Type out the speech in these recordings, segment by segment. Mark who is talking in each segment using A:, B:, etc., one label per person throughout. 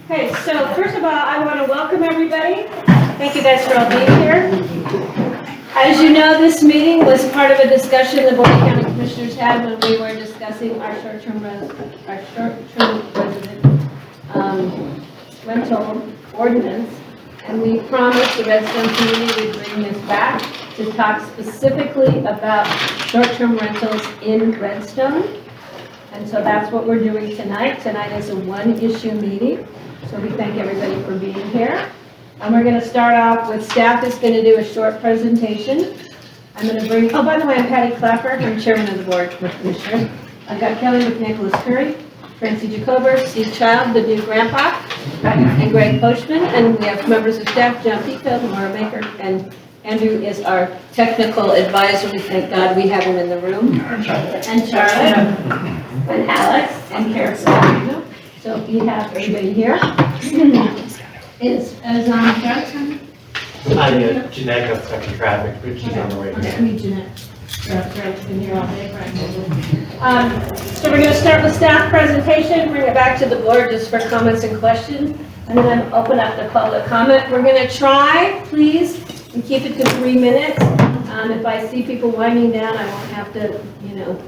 A: Okay, so first of all, I want to welcome everybody. Thank you guys for all being here. As you know, this meeting was part of a discussion the Board of County Commissioners had when we were discussing our short-term resident rental ordinance. And we promised the Redstone community would bring this back to talk specifically about short-term rentals in Redstone. And so that's what we're doing tonight. Tonight is a one-issue meeting. So we thank everybody for being here. And we're going to start off with staff is going to do a short presentation. I'm going to bring, oh, by the way, I'm Patty Clapper. I'm chairman of the board of commissioners. I've got Kelly McNicholas Curry, Francie Jacober, Steve Child, the new grandpa, and Greg Pochman. And we have members of staff, John Pico, Laura Maker, and Andrew is our technical advisor. We thank God we have him in the room. And Charlotte, and Alex, and Karen. So we have everybody here. Is Jeanette?
B: Jeanette got stuck in traffic, but she's on the way.
A: Okay, meet Jeanette. Been here all day. So we're going to start with staff presentation, bring it back to the board just for comments and questions, and then open up the public comment. We're going to try, please, and keep it to 3 minutes. If I see people winding down, I won't have to,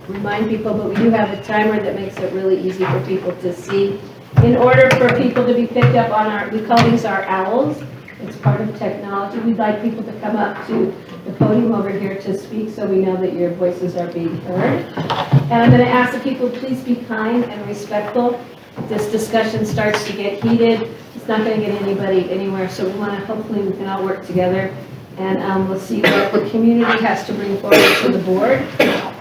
A: remind people, but we do have a timer that makes it really easy for people to see. In order for people to be picked up on we call these our owls. It's part of technology. We'd like people to come up to the podium over here to speak so we know that your voices are being heard. And I'm going to ask the people, please be kind and respectful. If this discussion starts to get heated, it's not going to get anybody anywhere. So hopefully we can all work together. And we'll see what the community has to bring forward to the board.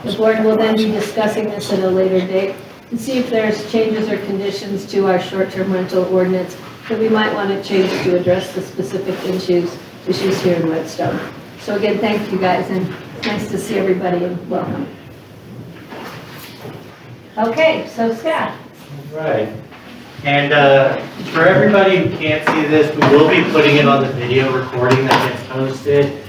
A: The board will then be discussing this at a later date to see if there's changes or conditions to our short-term rental ordinance that we might want to change to address the specific issues here in Redstone. So again, thank you guys, and it's nice to see everybody, and welcome. Okay, so staff.
B: Right. And for everybody who can't see this, we will be putting it on the video recording that gets posted.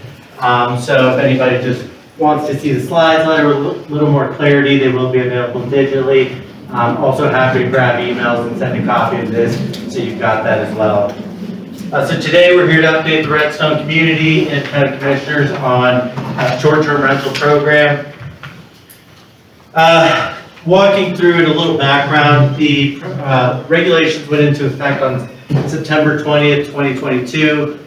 B: So if anybody just wants to see the slides a little more clarity, they will be available digitally. Also happy to grab emails and send a copy of this so you've got that as well. So today we're here to update the Redstone community and county commissioners on short-term rental program. Walking through it, a little background, the regulations went into effect on September 20th, 2022.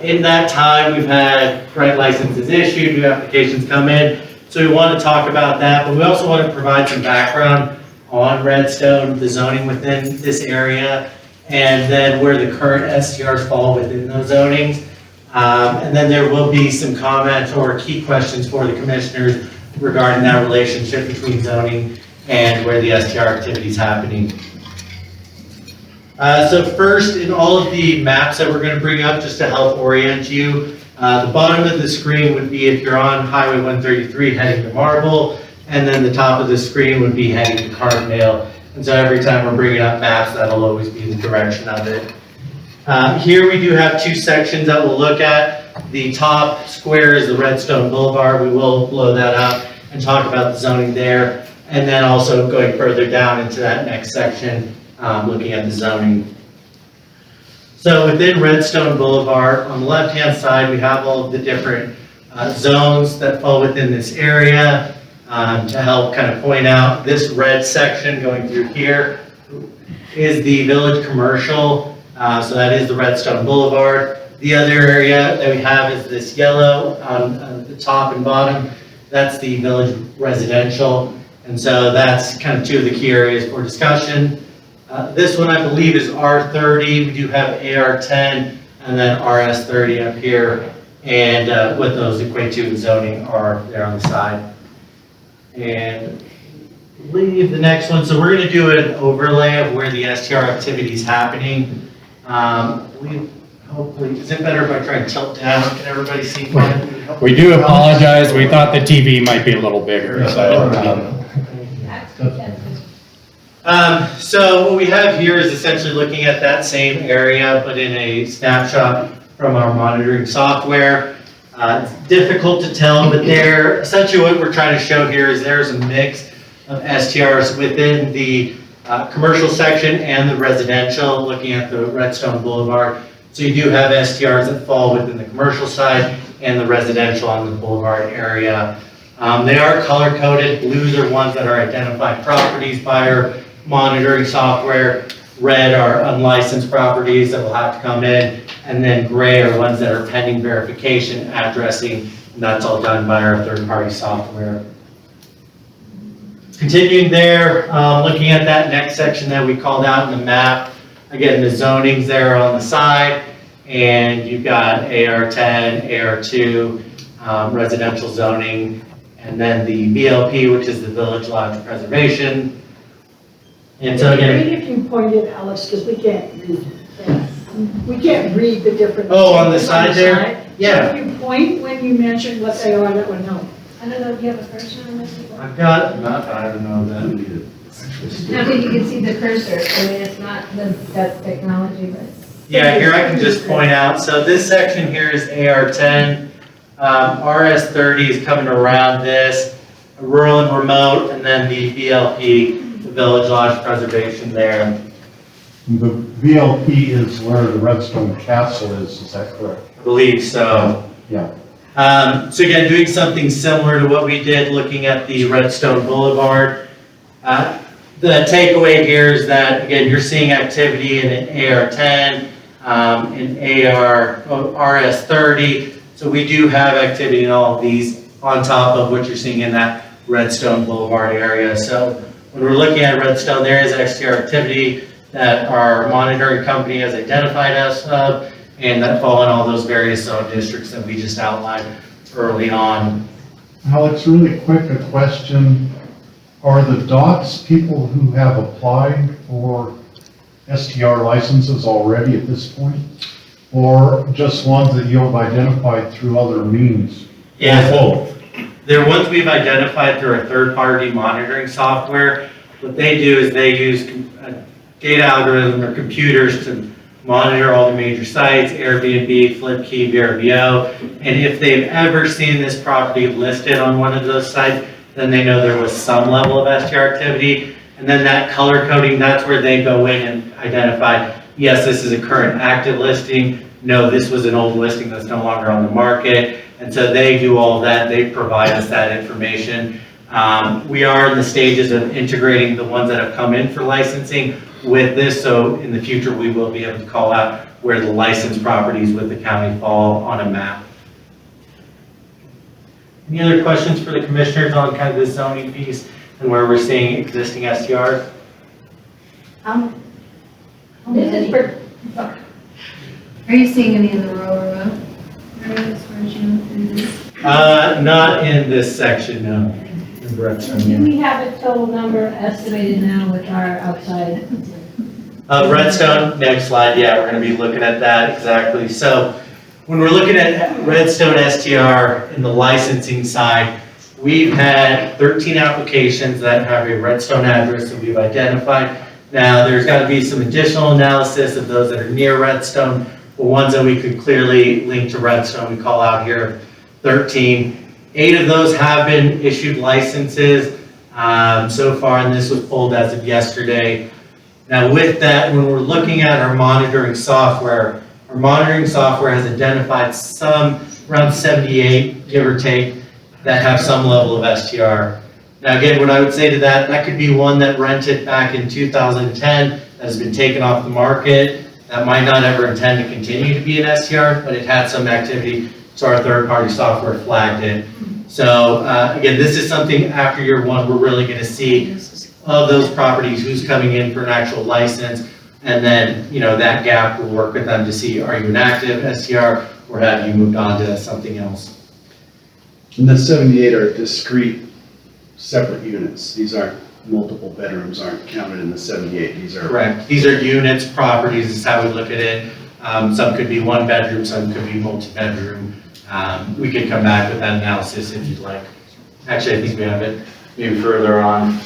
B: In that time, we've had rent licenses issued, new applications come in. So we want to talk about that, but we also want to provide some background on Redstone, the zoning within this area, and then where the current STRs fall within those zonings. And then there will be some comments or key questions for the commissioners regarding that relationship between zoning and where the STR activity is happening. So first, in all of the maps that we're going to bring up, just to help orient you, the bottom of the screen would be if you're on Highway 133 heading to Marble, and then the top of the screen would be heading to Carbondale. And so every time we're bringing up maps, that'll always be the direction of it. Here we do have two sections that we'll look at. The top square is the Redstone Boulevard. We will blow that up and talk about the zoning there. And then also going further down into that next section, looking at the zoning. So within Redstone Boulevard, on the left-hand side, we have all of the different zones that fall within this area. To help kind of point out, this red section going through here is the village commercial. So that is the Redstone Boulevard. The other area that we have is this yellow on the top and bottom. That's the village residential. And so that's kind of two of the key areas for discussion. This one I believe is R30. We do have AR10 and then RS30 up here. And what those equate to in zoning are there on the side. And I believe the next one, so we're going to do an overlay of where the STR activity is happening. Hopefully, is it better if I try and tilt down? Can everybody see fine?
C: We do apologize. We thought the TV might be a little bigger.
B: So what we have here is essentially looking at that same area, but in a snapshot from our monitoring software. It's difficult to tell, but essentially what we're trying to show here is there's a mix of STRs within the commercial section and the residential, looking at the Redstone Boulevard. So you do have STRs that fall within the commercial side and the residential on the boulevard area. They are color coded. Blues are ones that are identified properties by our monitoring software. Red are unlicensed properties that will have to come in. And then gray are ones that are pending verification, addressing, and that's all done by our third-party software. Continuing there, looking at that next section that we called out in the map. Again, the zonings there on the side, and you've got AR10, AR2, residential zoning, and then the BLP, which is the Village Lodge Preservation. And so again,
D: Maybe if you point it, Alex, because we can't read that. We can't read the different.
B: Oh, on the side there? Yeah.
D: So if you point when you mention what they are, that would help.
A: I don't know if you have a cursor on this.
B: I've got, I don't know that.
E: Now, you can see the cursor, I mean, it's not that's technology, but.
B: Yeah, here I can just point out, so this section here is AR10, RS30 is coming around this, rural and remote, and then the VLP, the Village Lodge Preservation there.
F: The VLP is where the Redstone Castle is that correct?
B: I believe so.
F: Yeah.
B: So again, doing something similar to what we did looking at the Redstone Boulevard. The takeaway here is that, again, you're seeing activity in an AR10, in RS30. So we do have activity in all of these on top of what you're seeing in that Redstone Boulevard area. So when we're looking at Redstone, there is STR activity that our monitoring company has identified us of, and that fall in all those various zone districts that we just outlined early on.
F: Alex, really quick, a question. Are the dots people who have applied for STR licenses already at this point? Or just ones that you have identified through other means?
B: Yeah, both. They're ones we've identified through our third-party monitoring software. What they do is they use a data algorithm or computers to monitor all the major sites, Airbnb, Flipkey, VRBO, and if they've ever seen this property listed on one of those sites, then they know there was some level of STR activity. And then that color coding, that's where they go in and identify, yes, this is a current active listing. No, this was an old listing that's no longer on the market. And so they do all of that. They provide us that information. We are in the stages of integrating the ones that have come in for licensing with this. So in the future, we will be able to call out where the licensed properties with the county fall on a map. Any other questions for the commissioners on kind of this zoning piece and where we're seeing existing STRs?
E: This is for, are you seeing any in the rural remote areas where you?
B: Not in this section, no. In Redstone,
E: Do
B: yeah.
E: we have a total number estimated now with our outside?
B: Redstone, next slide, yeah, we're gonna be looking at that exactly. So when we're looking at Redstone STR in the licensing side, we've had 13 applications that have a Redstone address that we've identified. Now, there's gotta be some additional analysis of those that are near Redstone, but ones that we could clearly link to Redstone, we call out here 13. 8 of those have been issued licenses so far, and this was pulled as of yesterday. Now with that, when we're looking at our monitoring software has identified some, around 78, give or take, that have some level of STR. Now again, what I would say to that, that could be one that rented back in 2010, that has been taken off the market, that might not ever intend to continue to be an STR, but it had some activity, so our third-party software flagged it. So again, this is something after year 1, we're really gonna see of those properties, who's coming in for an actual license, and then, you know, that gap, we'll work with them to see, are you an active STR, or have you moved on to something else?
G: And the 78 are discrete, separate units. These aren't multiple bedrooms, aren't counted in the 78. These are
B: Correct. These are units, properties, is how we look at it. Some could be 1 bedroom, some could be multi-bedroom. We can come back with that analysis if you'd like. Actually, I think we have it maybe further on.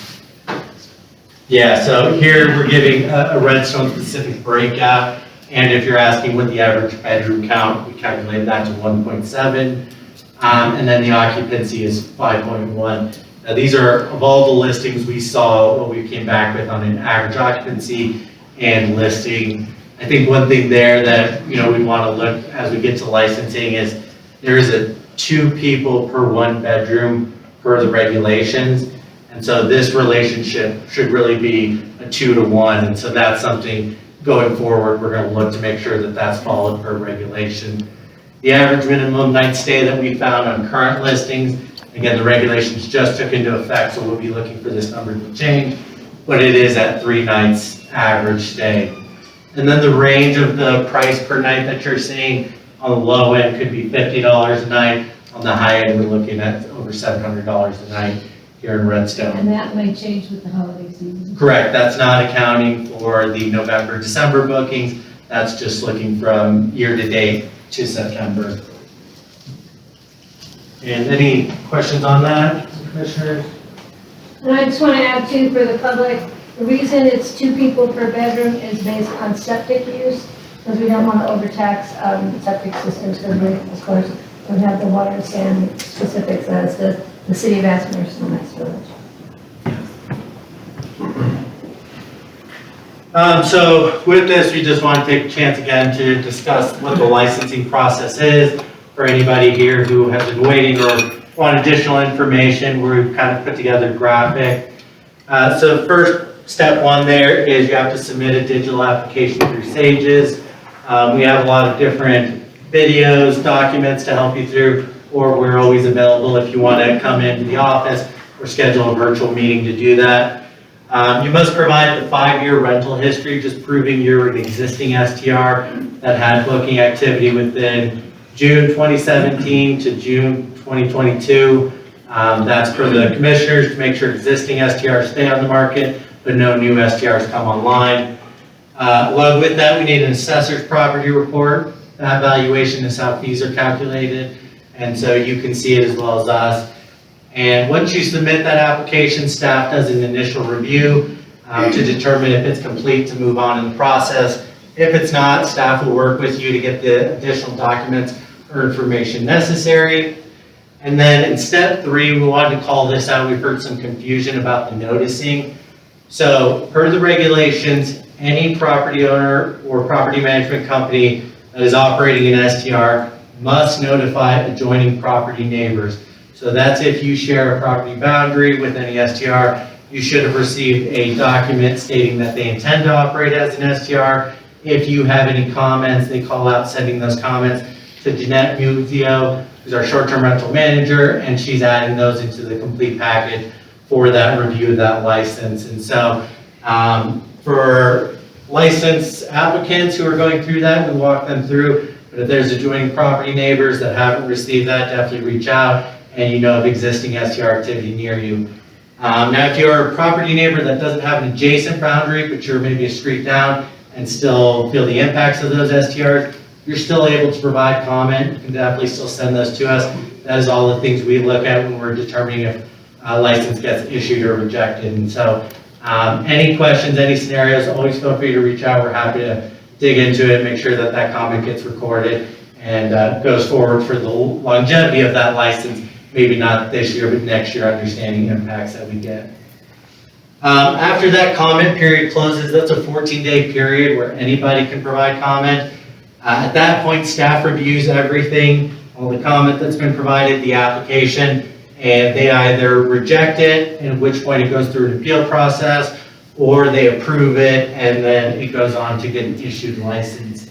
B: Yeah, so here we're giving a Redstone specific breakout, and if you're asking what the average bedroom count, we calculated that to 1.7, and then the occupancy is 5.1. Now, these are, of all the listings we saw, what we came back with on an average occupancy and listing. I think one thing there that, you know, we want to look as we get to licensing is there is a 2 people per 1 bedroom per the regulations. And so this relationship should really be a 2 to 1. And so that's something going forward, we're going to look to make sure that that's followed per regulation. The average minimum night stay that we found on current listings, again, the regulations just took into effect, so we'll be looking for this number to change, but it is at 3 nights average stay. And then the range of the price per night that you're seeing on the low end could be $50 a night. On the high end, we're looking at over $700 a night here in Redstone.
E: And that might change with the holiday season.
B: Correct, that's not accounting for the November, December bookings. That's just looking from year to date to September. And any questions on that, commissioners?
A: And I just want to add too, for the public, the reason it's 2 people per bedroom is based on septic use, because we don't want to overtax septic systems, because we, of course, don't have the water and sand specifics as the city of Aspen or Nice Village.
B: So with this, we just want to take a chance again to discuss what the licensing process is for anybody here who has been waiting or want additional information. We've kind of put together a graphic. So first, step 1 there is you have to submit a digital application through Sages. We have a lot of different videos, documents to help you through, or we're always available if you want to come into the office or schedule a virtual meeting to do that. You must provide the 5-year rental history, just proving you're an existing STR that had booking activity within June 2017 to June 2022. That's for the commissioners to make sure existing STRs stay on the market, but no new STRs come online. Along with that, we need an assessor's property report. That valuation is how fees are calculated, and so you can see it as well as us. And once you submit that application, staff does an initial review to determine if it's complete to move on in the process. If it's not, staff will work with you to get the additional documents or information necessary. And then in step 3, we wanted to call this out. We've heard some confusion about the noticing. So per the regulations, any property owner or property management company that is operating an STR must notify adjoining property neighbors. So that's if you share a property boundary with any STR, you should have received a document stating that they intend to operate as an STR. If you have any comments, they call out sending those comments to Jeanette Muzio, who's our short-term rental manager, and she's adding those into the complete package for that review of that license. And so for licensed applicants who are going through that, we walk them through. But if there's adjoining property neighbors that haven't received that, definitely reach out and you know of existing STR activity near you. Now, if you're a property neighbor that doesn't have an adjacent boundary, but you're maybe a street down and still feel the impacts of those STRs, you're still able to provide comment. You can definitely still send those to us. That is all the things we look at when we're determining if a license gets issued or rejected. And so any questions, any scenarios, always feel free to reach out. We're happy to dig into it, make sure that that comment gets recorded and goes forward for the longevity of that license. Maybe not this year, but next year, understanding impacts that we get. After that comment period closes, that's a 14-day period where anybody can provide comment. At that point, staff reviews everything, all the comment that's been provided, the application, and they either reject it, at which point it goes through an appeal process, or they approve it, and then it goes on to get an issued license.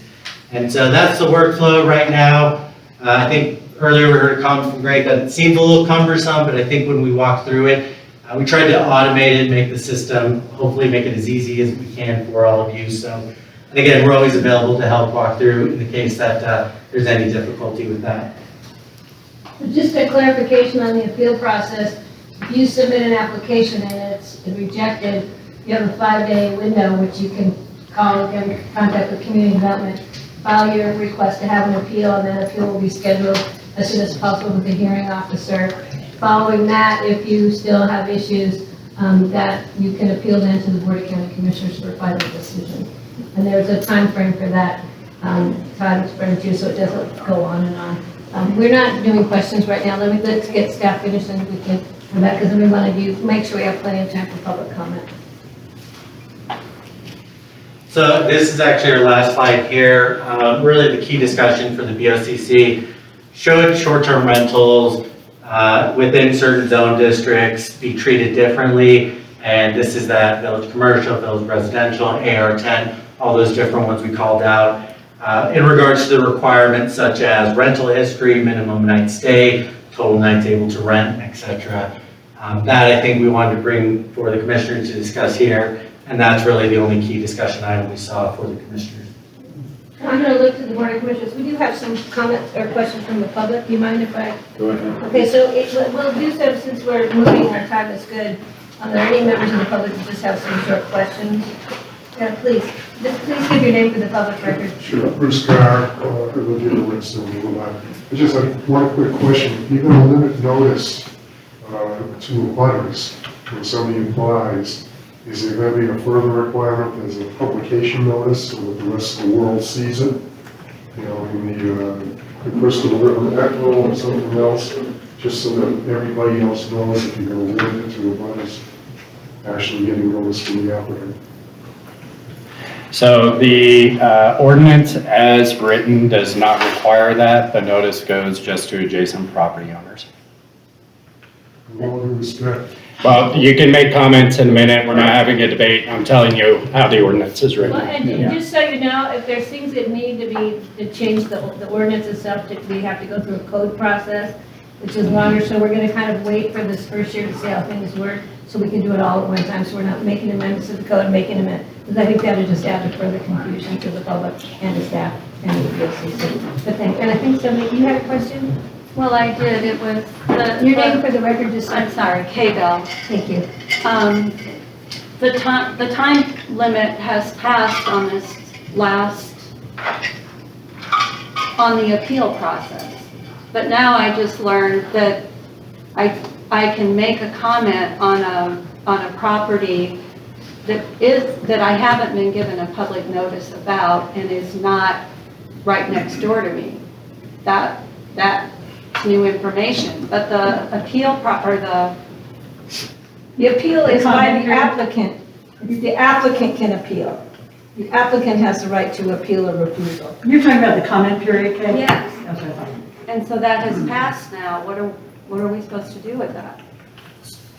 B: And so that's the workflow right now. I think earlier we heard a comment from Greg that it seems a little cumbersome, but I think when we walk through it, we tried to automate it, make the system, hopefully make it as easy as we can for all of you. So, and again, we're always available to help walk through in the case that there's any difficulty with that.
A: Just a clarification on the appeal process. If you submit an application and it's rejected, you have a 5-day window which you can call, get in contact with community development, file your request to have an appeal, and that appeal will be scheduled as soon as possible with the hearing officer. Following that, if you still have issues, that you can appeal then to the Board of County Commissioners for a final decision. And there's a time frame for that, Todd explained to you, so it doesn't go on and on. We're not doing questions right now. Let's get staff finished and we can for that, because we want to make sure we have plenty of time for public comment.
B: So this is actually our last slide here. Really the key discussion for the BOCC should short-term rentals within certain zone districts be treated differently. And this is that village commercial, village residential, AR10, all those different ones we called out. In regards to the requirements such as rental history, minimum night stay, total nights able to rent, etc. That I think we wanted to bring for the commissioners to discuss here. And that's really the only key discussion item we saw for the commissioners.
A: I'm going to look to the Board of Commissioners. We do have some comments or questions from the public. Do you mind if I?
G: Go ahead.
A: Okay, so we'll do so since we're moving, our time is good. Are there any members of the public who just have some short questions? Yeah, please. Just please give your name for the public record.
H: Sure, Bruce Carr, I live here in Redstone, Illinois. I just have one quick question. You're going to limit notice to abutters when somebody applies. Is there going to be a further requirement as a publication notice so that the rest of the world sees it? You know, in the Crystal River Echo or something else, just so that everybody else knows if you're going to limit it to abutters actually getting notice from the applicant.
C: So the ordinance as written does not require that. The notice goes just to adjacent property owners.
H: With all due respect.
C: Well, you can make comments in a minute. We're not having a debate. I'm telling you how the ordinance is written.
A: Well, and
C: Yeah.
A: just so you know, if there's things that need to change the ordinance itself, we have to go through a code process, which is longer, so we're gonna kind of wait for this first year to see how things work, so we can do it all at one time, so we're not making amendments to the code, making amendments, because I think that would just add to further confusion to the public and the staff and the BOCC. But and I think somebody, you had a question?
I: Well, I did, it was
A: Your name for the record, just,
I: I'm sorry, K-Bell.
A: thank you.
I: The time limit has passed on this on the appeal process. But now I just learned that I can make a comment on a property that I haven't been given a public notice about and is not right next door to me. That's new information, but the appeal
D: The appeal is by the applicant. The applicant can appeal. The applicant has the right to appeal a refusal.
J: You're talking about the comment period, Kate?
I: Yes.
J: Okay.
I: And so that has passed now. What are we supposed to do with that?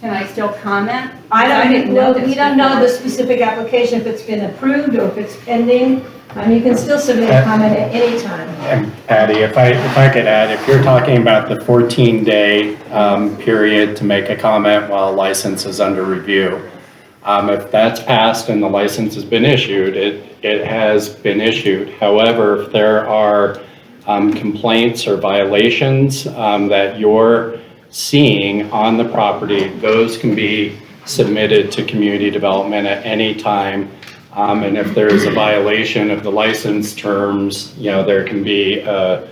I: Can I still comment?
D: I
I: didn't
D: don't know,
I: this
D: we don't know
I: before.
D: the specific application, if it's been approved or if it's pending. You can still submit a comment at any time.
C: And Patty, if I could add, if you're talking about the 14-day period to make a comment while a license is under review, if that's passed and the license has been issued, it has been issued. However, if there are complaints or violations that you're seeing on the property, those can be submitted to community development at any time. And if there is a violation of the license terms, there can be a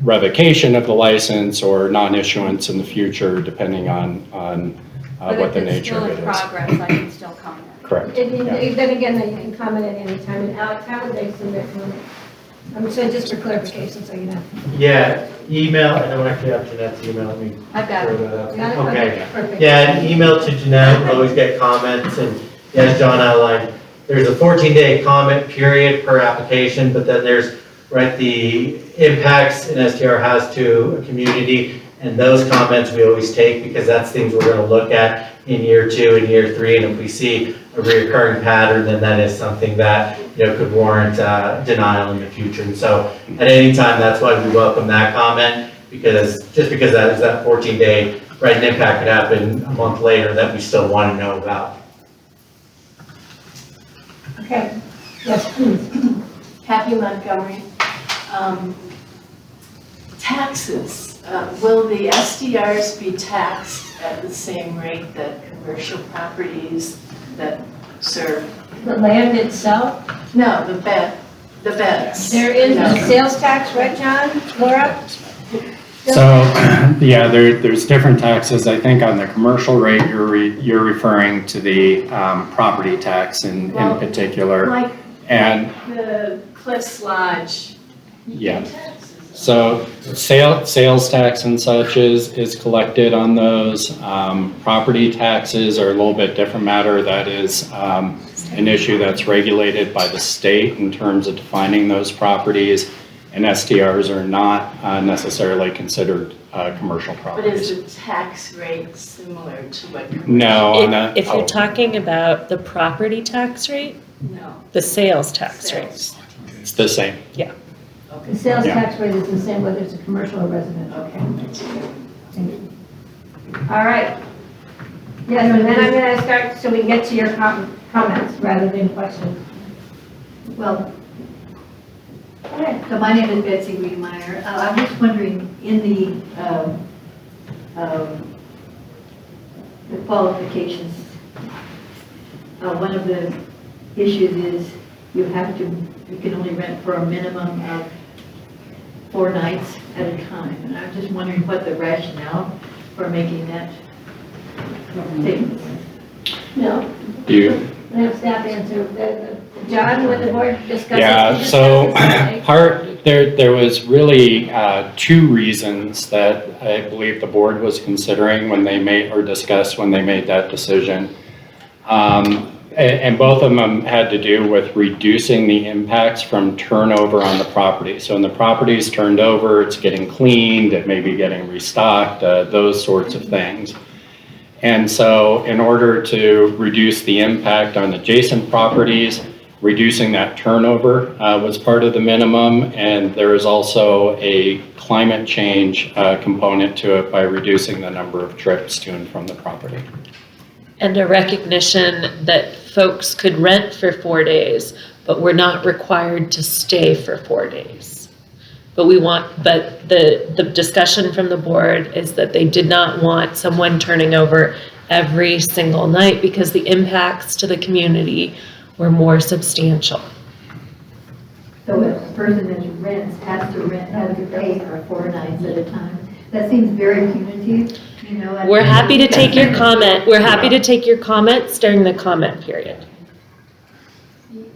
C: revocation of the license or non-issuance in the future, depending on what the nature of it
I: But if it's
C: is.
I: still in progress, I can still comment.
C: Correct.
A: And
C: Yeah.
A: then again, you can comment at any time, and Alex, how would they submit comments? So just for clarification, so you know.
B: Yeah, email, I don't actually have Jeanette's email, let me
I: I've got
B: throw
I: it.
B: that out.
A: Got it?
B: Okay.
A: Perfect.
B: Yeah, an email to Jeanette, we'll always get comments, and as John outlined, there's a 14-day comment period per application, but then there's, the impacts an STR has to a community, and those comments we always take, because that's things we're gonna look at in year 2 and year 3, and if we see a reoccurring pattern, then that is something that, could warrant denial in the future. And so, at any time, that's why we welcome that comment, because that is that 14-day, an impact could happen a month later that we still want to know about.
A: Okay, yes, please.
K: Happy Montgomery. Taxes, will the SDRs be taxed at the same rate that commercial properties that serve?
A: The land itself,
K: No, the beds.
A: there is
K: No.
A: a sales tax, right, John, Laura?
C: So, yeah, there's different taxes. I think on the commercial rate, you're referring to the property tax in particular.
K: Like
C: And
K: the Cliffs Lodge.
C: Yeah.
K: Taxes
C: So sales tax and such is collected on those. Property taxes are a little bit different matter. That is an issue that's regulated by the state in terms of defining those properties. And STRs are not necessarily considered commercial
K: But
C: properties.
K: is the tax rate similar to what?
C: No, on that.
L: If you're talking about the property tax rate,
K: No.
L: the sales tax rate.
C: It's the same.
D: The sales
C: Yeah.
D: tax rate is the same whether it's a commercial or residential.
K: Okay.
D: Thank you.
A: All right. Yes, and then I'm gonna start, so we can get to your comments rather than questions.
E: Well,
A: Go ahead.
E: so my name is Betsy Wiedemeyer. I'm just wondering, in the qualifications, one of the issues is you can only rent for a minimum of 4 nights at a time. And I'm just wondering what the rationale for making that statement.
A: No,
C: Do you?
A: I have staff answer. John, would the board discuss?
C: Yeah, so there was really 2 reasons that I believe the board was considering when they made, or discussed when they made that decision. And both of them had to do with reducing the impacts from turnover on the property. So when the property is turned over, it's getting cleaned, it may be getting restocked, those sorts of things. And so in order to reduce the impact on adjacent properties, reducing that turnover was part of the minimum. And there is also a climate change component to it by reducing the number of trips to and from the property.
L: And a recognition that folks could rent for 4 days, but we're not required to stay for 4 days. But the discussion from the board is that they did not want someone turning over every single night because the impacts to the community were more substantial.
E: So if a person that rents has to pay for 4 nights at a time, that seems very punitive, you know.
L: We're happy to take your comment. We're happy to take your comments during the comment period.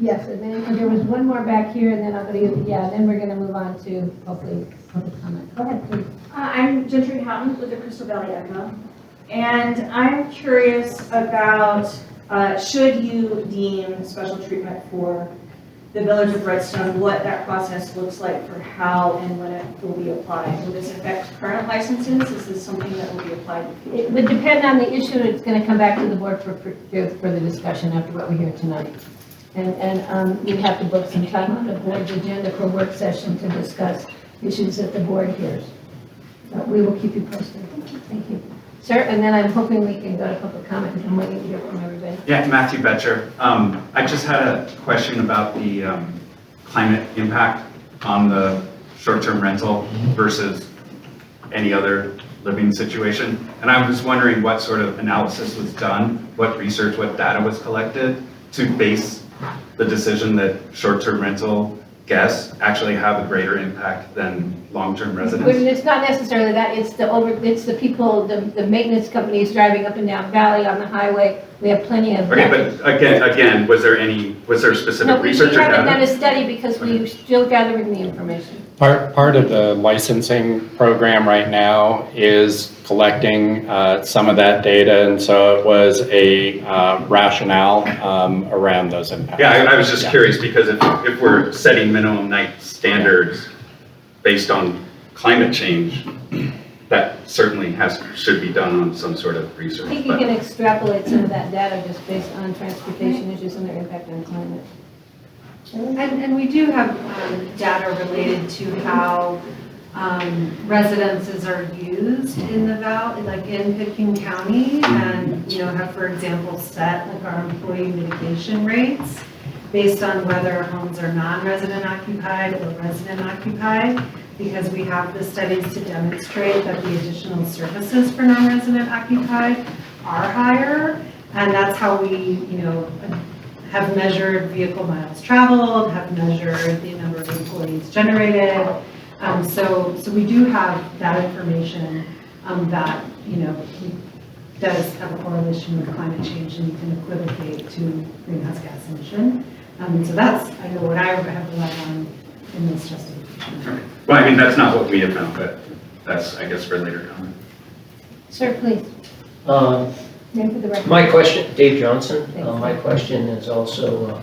D: Yes, and then there was one more back here, and then I'm going to, then we're going to move on to hopefully public comment. Go ahead, please.
J: I'm Gentry Houghton with the Crystal Valley Echo, and I'm curious about, should you deem special treatment for the village of Redstone, what that process looks like for how and when it will be applied? Will this affect current licenses? Is this something that will be applied in the future?
D: It would depend on the issue. It's going to come back to the board for further discussion after what we hear tonight. And we have to book some time on the board's agenda for work session to discuss issues that the board hears. So we will keep you posted. Thank you. Sir, and then I'm hoping we can go to public comment, because I'm waiting to hear from everybody.
M: Yeah, Matthew Betcher. I just had a question about the climate impact on the short-term rental versus any other living situation. And I was wondering what sort of analysis was done, what research, what data was collected to base the decision that short-term rental guests actually have a greater impact than long-term residents.
A: It's not necessarily that, it's the people, the maintenance companies driving up and down Valley on the highway. We have plenty of.
M: Okay, but again, was there specific research or
A: No, we haven't done
M: data?
A: a study because we're still gathering the information.
C: Part of the licensing program right now is collecting some of that data, and so it was a rationale around those impacts.
M: Yeah, I was just curious because if we're setting minimum night standards based on climate change, that certainly should be done on some sort of research.
A: I think you can extrapolate some of that data just based on transportation issues and their impact on climate.
N: And we do have data related to how residences are used in the valley, like in Pitkin County, and, have, for example, set like our employee mitigation rates based on whether homes are non-resident occupied or resident occupied, because we have the studies to demonstrate that the additional services for non-resident occupied are higher, and that's how we, have measured vehicle miles traveled, have measured the number of employees generated. So we do have that information that, does have a correlation with climate change and can equivocate to greenhouse gas emission. So that's, I know what I have relied on in this justification.
M: Well, I mean, that's not what we have found, but that's, I guess, for later comment.
D: Sir, please, name for the record.
O: My question, Dave Johnson,
D: Thanks.
O: my question is also,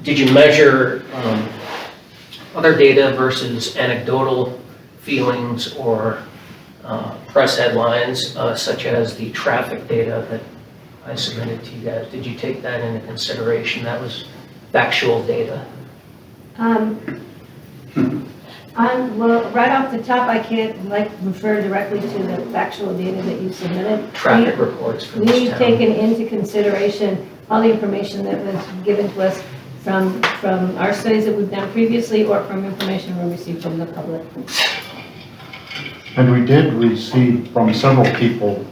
O: did you measure other data versus anecdotal feelings or press headlines, such as the traffic data that I submitted to you guys? Did you take that into consideration? That was factual data.
D: Well, right off the top, I can't refer directly to the factual data that you submitted.
O: Traffic reports for this
D: We've
O: town.
D: taken into consideration all the information that was given to us from our studies that we've done previously or from information we received from the public.
F: And we did receive from several people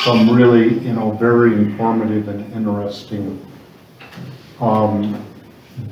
F: some really, very informative and interesting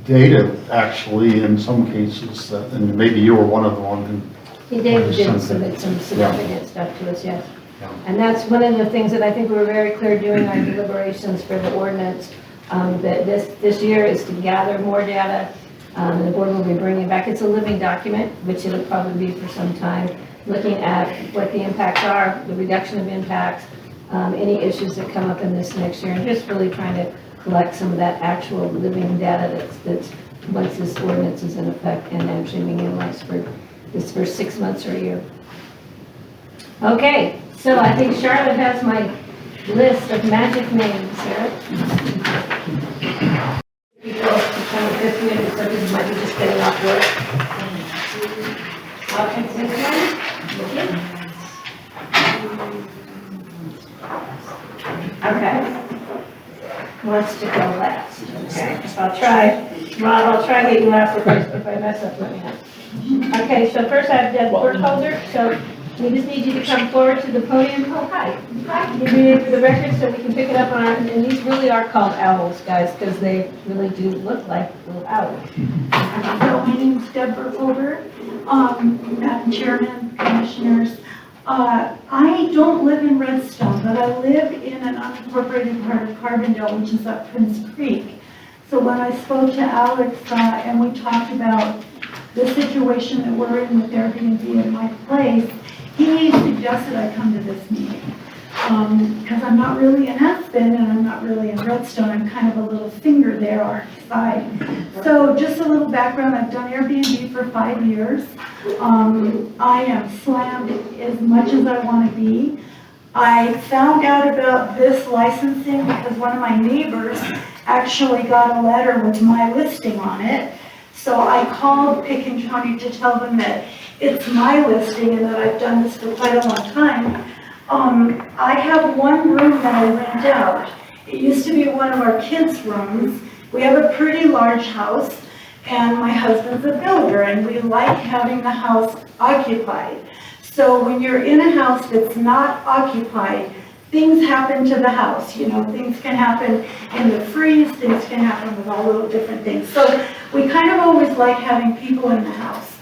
F: data, actually, in some cases, and maybe you were one of the ones who.
D: David did submit some significant stuff to us, yes.
F: Yeah.
D: And that's one of the things that I think we were very clear during our deliberations for the ordinance, that this year is to gather more data. The board will be bringing back, it's a living document, which it'll probably be for some time, looking at what the impacts are, the reduction of impacts, any issues that come up in this next year, and just really trying to collect some of that actual living data that's once this ordinance is in effect and actually being analyzed for this first 6 months or a year. Okay, so I think Charlotte has my list of magic names, Sarah. People kind of 50 minutes, so this might be just getting off work. I'll take this one. Okay. Who wants to go last? Okay, I'll try. Rob, I'll try to get you last if I mess up, let me know. Okay, so first I have Deb Burkholder, so we just need you to come forward to the podium. Oh, hi. Hi. Give your name for the record so we can pick it up on our, and these really are called owls, guys, because they really do look like little owls.
P: So my name is Deb Burkholder, Madam Chairman, Commissioners. I don't live in Redstone, but I live in an unincorporated part of Carbondale, which is up Prince Creek. So when I spoke to Alex and we talked about the situation that we're in with Airbnb in my place, he suggested I come to this meeting. Because I'm not really in Aspen and I'm not really in Redstone. I'm kind of a little finger there on the side. So just a little background, I've done Airbnb for 5 years. I am slammed as much as I want to be. I found out about this licensing because one of my neighbors actually got a letter with my listing on it. So I called Pitkin County to tell them that it's my listing and that I've done this for quite a long time. I have one room that I rent out. It used to be one of our kids' rooms. We have a pretty large house and my husband's a builder and we like having the house occupied. So when you're in a house that's not occupied, things happen to the house. Things can happen in the freeze, things can happen with all little different things. So we kind of always like having people in the house.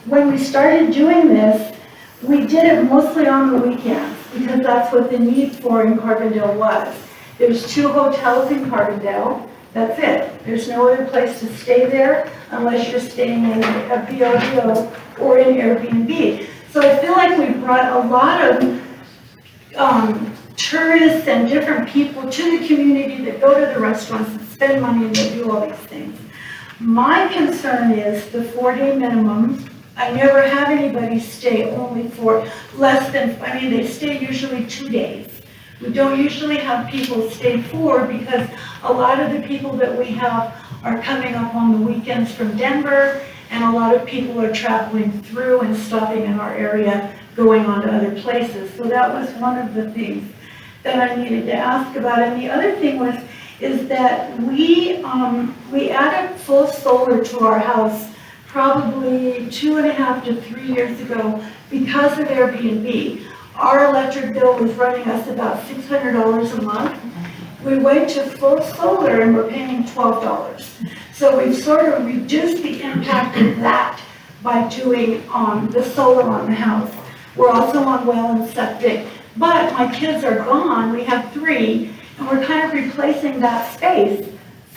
P: When we started doing this, we did it mostly on the weekends because that's what the need for in Carbondale was. There's 2 hotels in Carbondale. That's it. There's no other place to stay there unless you're staying in a BOCC or in Airbnb. So I feel like we brought a lot of tourists and different people to the community that go to the restaurants and spend money and they do all these things. My concern is the 4-day minimum. I never have anybody stay only for less than, they stay usually 2 days. We don't usually have people stay 4 because a lot of the people that we have are coming up on the weekends from Denver, and a lot of people are traveling through and stopping in our area, going on to other places. So that was one of the things that I needed to ask about. And the other thing is that we added full solar to our house probably 2.5 to 3 years ago because of Airbnb. Our electric bill was running us about $600 a month. We went to full solar and we're paying $12. So we've sort of reduced the impact of that by doing the solar on the house. We're also on well and septic, but my kids are gone. We have 3, and we're kind of replacing that space.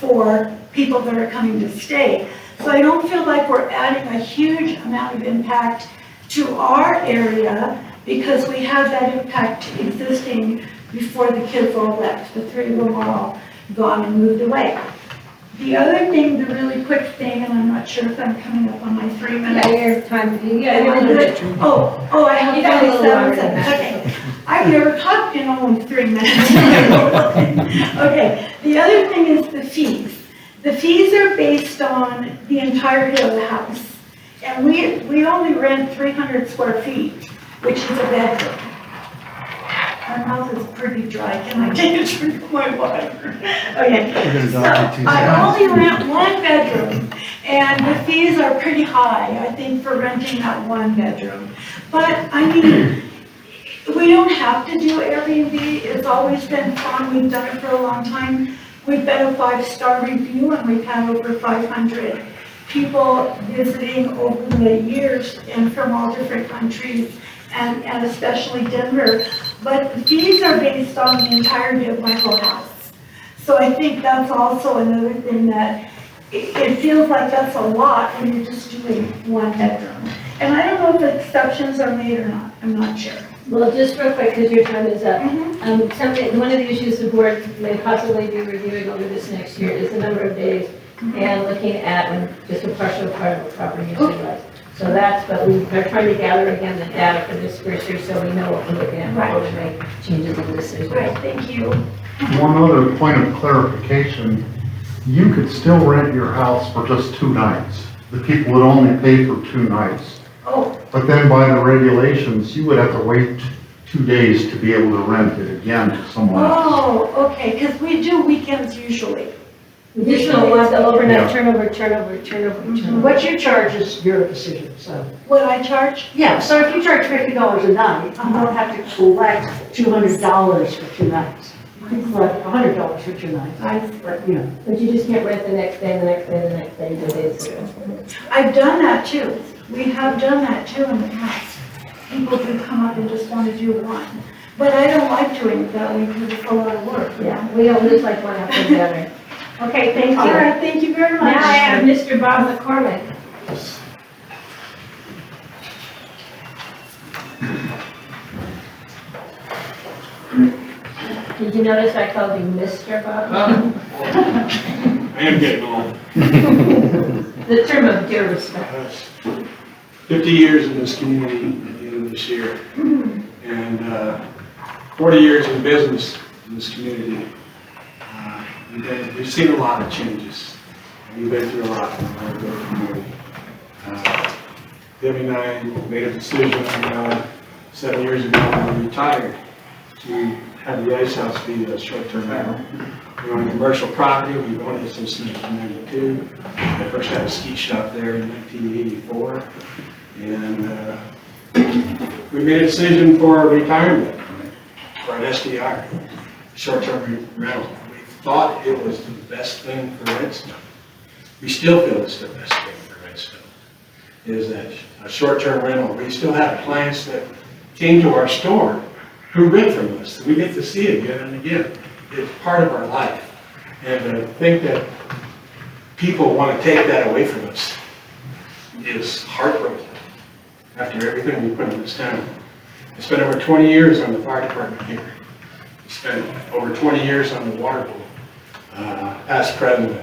P: for people that are coming to stay. So I don't feel like we're adding a huge amount of impact to our area because we have that impact existing before the kids all left. The 3 of them are all gone and moved away. The other thing, the really quick thing, and I'm not sure if I'm coming up on my 3 minutes.
D: Yeah, your time,
P: Yeah, I have
D: You got a little
P: 27
D: longer than
P: seconds. Okay. I've never talked in only 3 minutes. Okay, the other thing is the fees. The fees are based on the entirety of the house. And we only rent 300 square feet, which is a bedroom. My mouth is pretty dry. Can I take a drink of my water? Okay. So I only rent 1 bedroom, and the fees are pretty high, I think, for renting that 1 bedroom. But I mean, we don't have to do Airbnb. It's always been fun. We've done it for a long time. We've been a 5-star review, and we've had over 500 people visiting over the years and from all different countries, and especially Denver. But the fees are based on the entirety of my whole house. So I think that's also another thing that it feels like that's a lot when you're just doing 1 bedroom. And I don't know if exceptions are made or not. I'm not sure.
D: Well, just real quick, because your time is up. One of the issues the board may possibly be reviewing over this next year is the number of days and looking at when just a partial part of the property is utilized. So that's, but we are trying to gather again the data for this first year so we know what we're looking at before we make changes in this as well.
P: Right, thank you.
F: One other point of clarification, you could still rent your house for just 2 nights. The people would only pay for 2 nights.
P: Oh,
F: But then by the regulations, you would have to wait 2 days to be able to rent it again to someone else.
P: oh, okay, because we do weekends usually.
D: We just don't want the overnight
F: Yeah.
D: turnover.
Q: What you charge is your decision, so.
P: What I charge?
Q: Yeah, so if you charge $50 a night, you don't have to collect $200 for 2 nights. You can collect $100 for 2 nights. But, you know.
D: But you just can't rent the next day, the next day, the next day, 2 days ago.
P: I've done that too. We have done that too in the past. People do come up and just want to do 1. But I don't like doing it that way because it's a lot of work.
D: Yeah, we don't live like one after the other. Okay, thank you.
P: All right, thank you very much.
D: Now I have Mr. Bob McCormick. Did you notice I called you Mr. Bob?
R: I am getting old.
D: The term of due respect.
R: 50 years in this community at the end of this year, and 40 years in business in this community. We've seen a lot of changes. We've been through a lot in our community. Debbie and I made a decision 7 years ago when we retired to have the ice house be a short-term rental. We own a commercial property. We've owned it since 1992. I first had a ski shop there in 1984. And we made a decision for retirement, for an SDR, short-term rental. We thought it was the best thing for Redstone. We still feel it's the best thing for Redstone, is that a short-term rental. We still have clients that came to our store who rent from us. We get to see it again and again. It's part of our life. And I think that people want to take that away from us is heartbreaking after everything we put in this town. I spent over 20 years on the fire department here. I spent over 20 years on the water board, past president.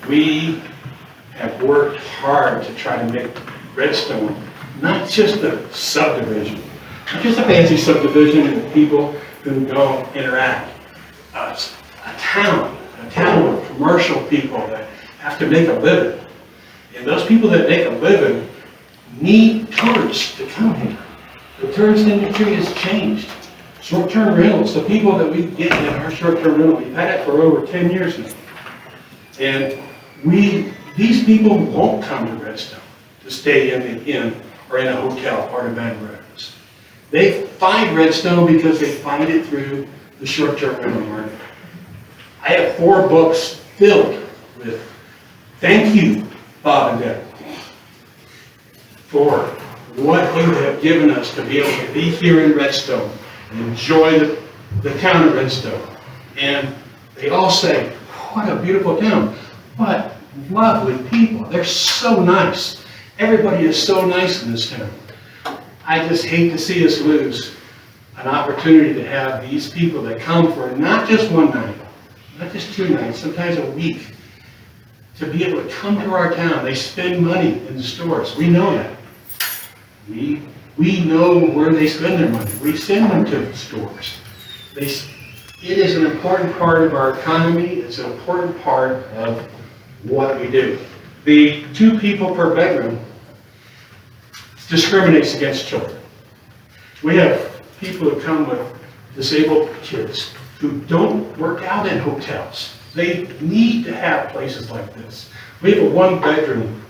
R: We have worked hard to try to make Redstone not just a subdivision, not just a fancy subdivision and people who don't interact. A town of commercial people that have to make a living. And those people that make a living need tourists to come here. The tourist industry has changed. Short-term rentals, the people that we get in our short-term rental, we've had it for over 10 years now. And these people won't come to Redstone to stay in the inn or in a hotel or to bed and breakfast. They find Redstone because they find it through the short-term rental market. I have 4 books filled with thank you, Bob and Deb, for what you have given us to be able to be here in Redstone and enjoy the town of Redstone. And they all say, what a beautiful town. But lovely people, they're so nice. Everybody is so nice in this town. I just hate to see us lose an opportunity to have these people that come for not just one night, not just 2 nights, sometimes a week, to be able to come to our town. They spend money in the stores. We know that. We know where they spend their money. We send them to the stores. It is an important part of our economy. It's an important part of what we do. The 2 people per bedroom discriminates against children. We have people who come with disabled kids who don't work out in hotels. They need to have places like this. We have a 1-bedroom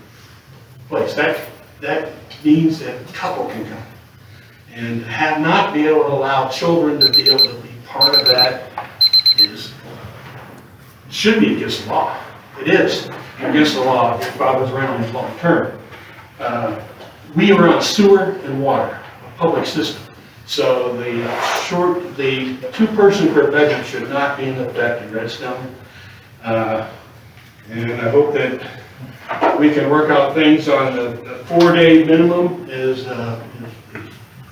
R: place. That means that a couple can come. And have not be able to allow children to be able to be part of that should be against the law. It is against the law if Father's rental is long term. We are on sewer and water, a public system. So the 2-person per bedroom should not be in effect in Redstone. And I hope that we can work out things on the 4-day minimum is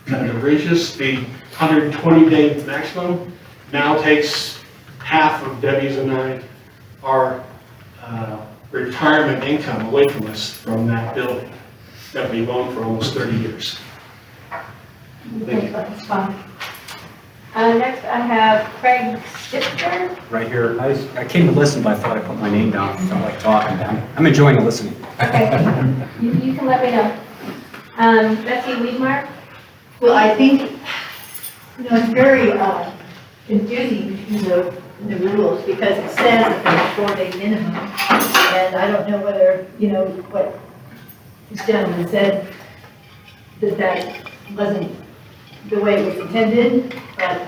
R: kind of outrageous. The 120-day maximum now takes half of Debbie's and our retirement income away from us from that building that we've owned for almost 30 years. Thank you.
A: Next, I have Craig Stifter.
S: Right here. I came to listen, but I thought I put my name down. I felt like talking. I'm enjoying the listening.
A: Okay, you can let me know. Betsy Weedmark.
E: Well, I think, it's very confusing in the rules because it says that there's a 4-day minimum. And I don't know whether, what this gentleman said, that wasn't the way it was intended, but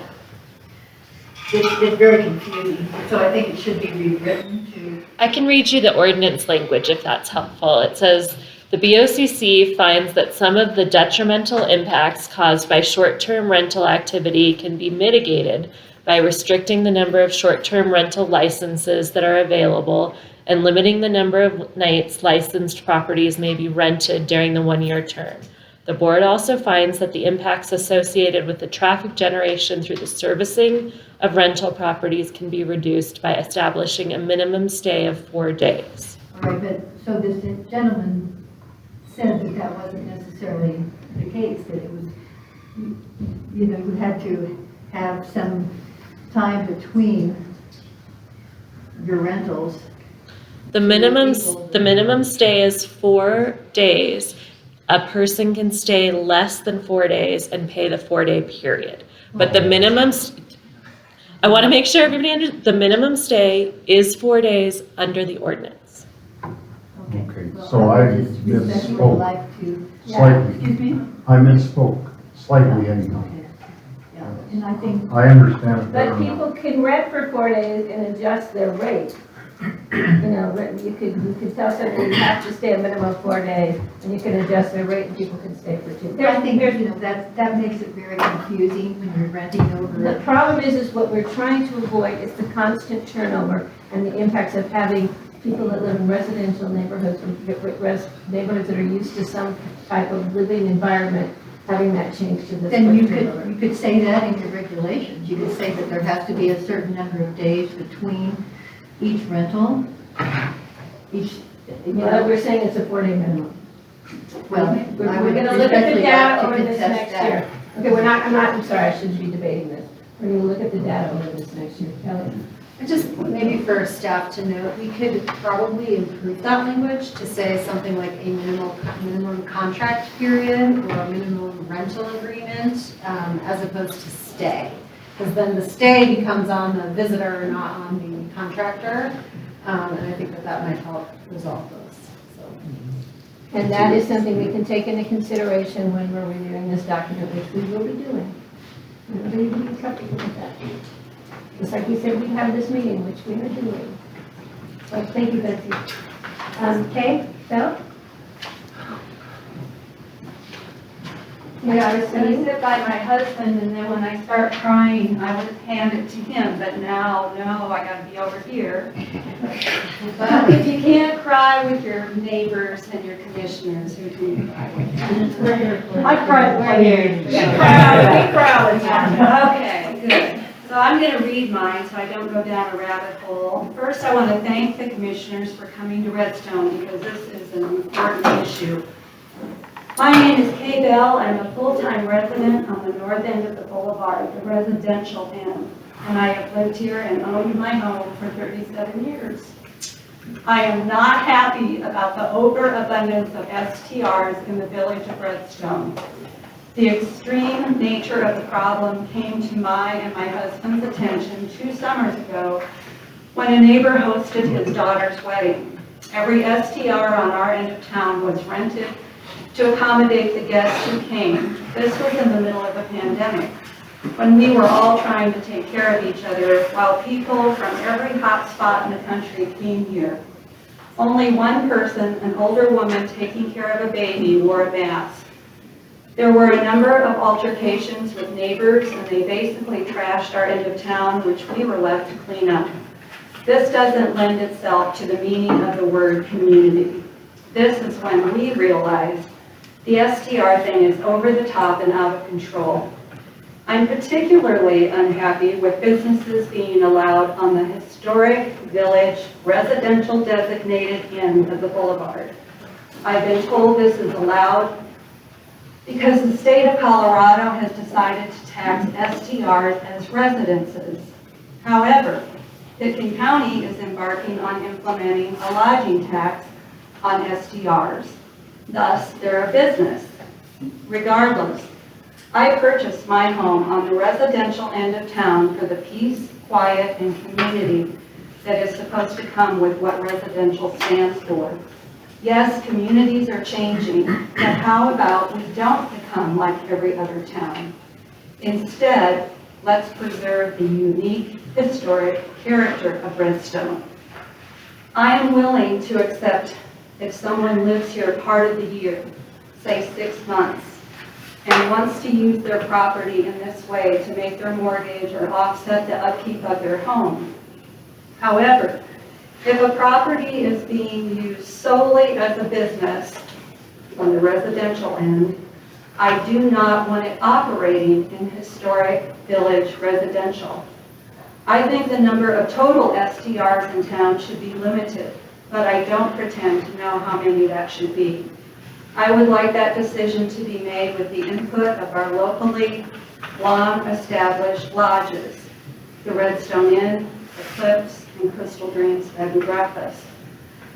E: it's very confusing. So I think it should be rewritten to...
L: I can read you the ordinance language if that's helpful. It says, the BOCC finds that some of the detrimental impacts caused by short-term rental activity can be mitigated by restricting the number of short-term rental licenses that are available and limiting the number of nights licensed properties may be rented during the 1-year term. The board also finds that the impacts associated with the traffic generation through the servicing of rental properties can be reduced by establishing a minimum stay of 4 days.
E: All right, but so this gentleman said that wasn't necessarily the case, that it was, you had to have some time between your rentals.
L: The minimum stay is 4 days. A person can stay less than 4 days and pay the 4-day period. But the minimum, I want to make sure everybody understands, the minimum stay is 4 days under the ordinance.
F: Okay, so I misspoke slightly.
E: Excuse me?
F: I misspoke slightly anyhow.
E: Yeah, and I think...
F: I understand it better
D: But
F: now.
D: people can rent for 4 days and adjust their rate. You could tell someone you have to stay a minimum of 4 days, and you can adjust their rate, and people can stay for 2 days.
E: I think, that makes it very confusing when you're renting over.
D: The problem is what we're trying to avoid is the constant turnover and the impacts of having people that live in residential neighborhoods, neighborhoods that are used to some type of living environment, having that change to this.
E: Then you could say that in your regulations. You could say that there has to be a certain number of days between each rental,
D: we're saying it's a 4-day minimum.
E: Well,
D: We're gonna look at the data over this next year. Okay, I'm sorry, I shouldn't be debating this. We're gonna look at the data over this next year. Kelly?
N: Just maybe for staff to note, we could probably improve that language to say something like a minimum contract period or a minimum rental agreement, as opposed to stay. Because then the stay becomes on the visitor, not on the contractor. And I think that might help resolve those. So.
D: And that is something we can take into consideration when we're reviewing this document, which we will be doing. Everybody be comfortable with that. Just like we said, we have this meeting, which we are doing. So thank you, Betsy. Kay, Bill?
I: Yeah, I was gonna sit by my husband, and then when I start crying, I would hand it to him, but now, no, I gotta be over here. But if you can't cry with your neighbors and your commissioners, who do you cry with?
Q: I cried with my neighbors.
I: We cry all the time. Okay, good. So I'm gonna read mine, so I don't go down a rabbit hole. First, I wanna thank the commissioners for coming to Redstone, because this is an important issue. My name is Kay Bell. I'm a full-time resident on the north end of the boulevard, the residential end, and I have lived here and owned my home for 37 years. I am not happy about the overabundance of STRs in the village of Redstone. The extreme nature of the problem came to my and my husband's attention 2 summers ago when a neighbor hosted his daughter's wedding. Every STR on our end of town was rented to accommodate the guests who came. This was in the middle of a pandemic, when we were all trying to take care of each other while people from every hot spot in the country came here. Only one person, an older woman taking care of a baby, wore a mask. There were a number of altercations with neighbors, and they basically trashed our end of town, which we were left to clean up. This doesn't lend itself to the meaning of the word community. This is when we realized the STR thing is over the top and out of control. I'm particularly unhappy with businesses being allowed on the historic village residential designated end of the boulevard. I've been told this is allowed because the state of Colorado has decided to tax STRs as residences. However, Pitkin County is embarking on implementing a lodging tax on STRs. Thus, they're a business. Regardless, I purchased my home on the residential end of town for the peace, quiet, and community that is supposed to come with what residential stands for. Yes, communities are changing, but how about we don't become like every other town? Instead, let's preserve the unique, historic character of Redstone. I am willing to accept if someone lives here part of the year, say 6 months, and wants to use their property in this way to make their mortgage or offset the upkeep of their home. However, if a property is being used solely as a business on the residential end, I do not want it operating in historic village residential. I think the number of total STRs in town should be limited, but I don't pretend to know how many that should be. I would like that decision to be made with the input of our locally long-established lodges, the Redstone Inn, the Cliffs, and Crystal Dreams Bed and Breakfast.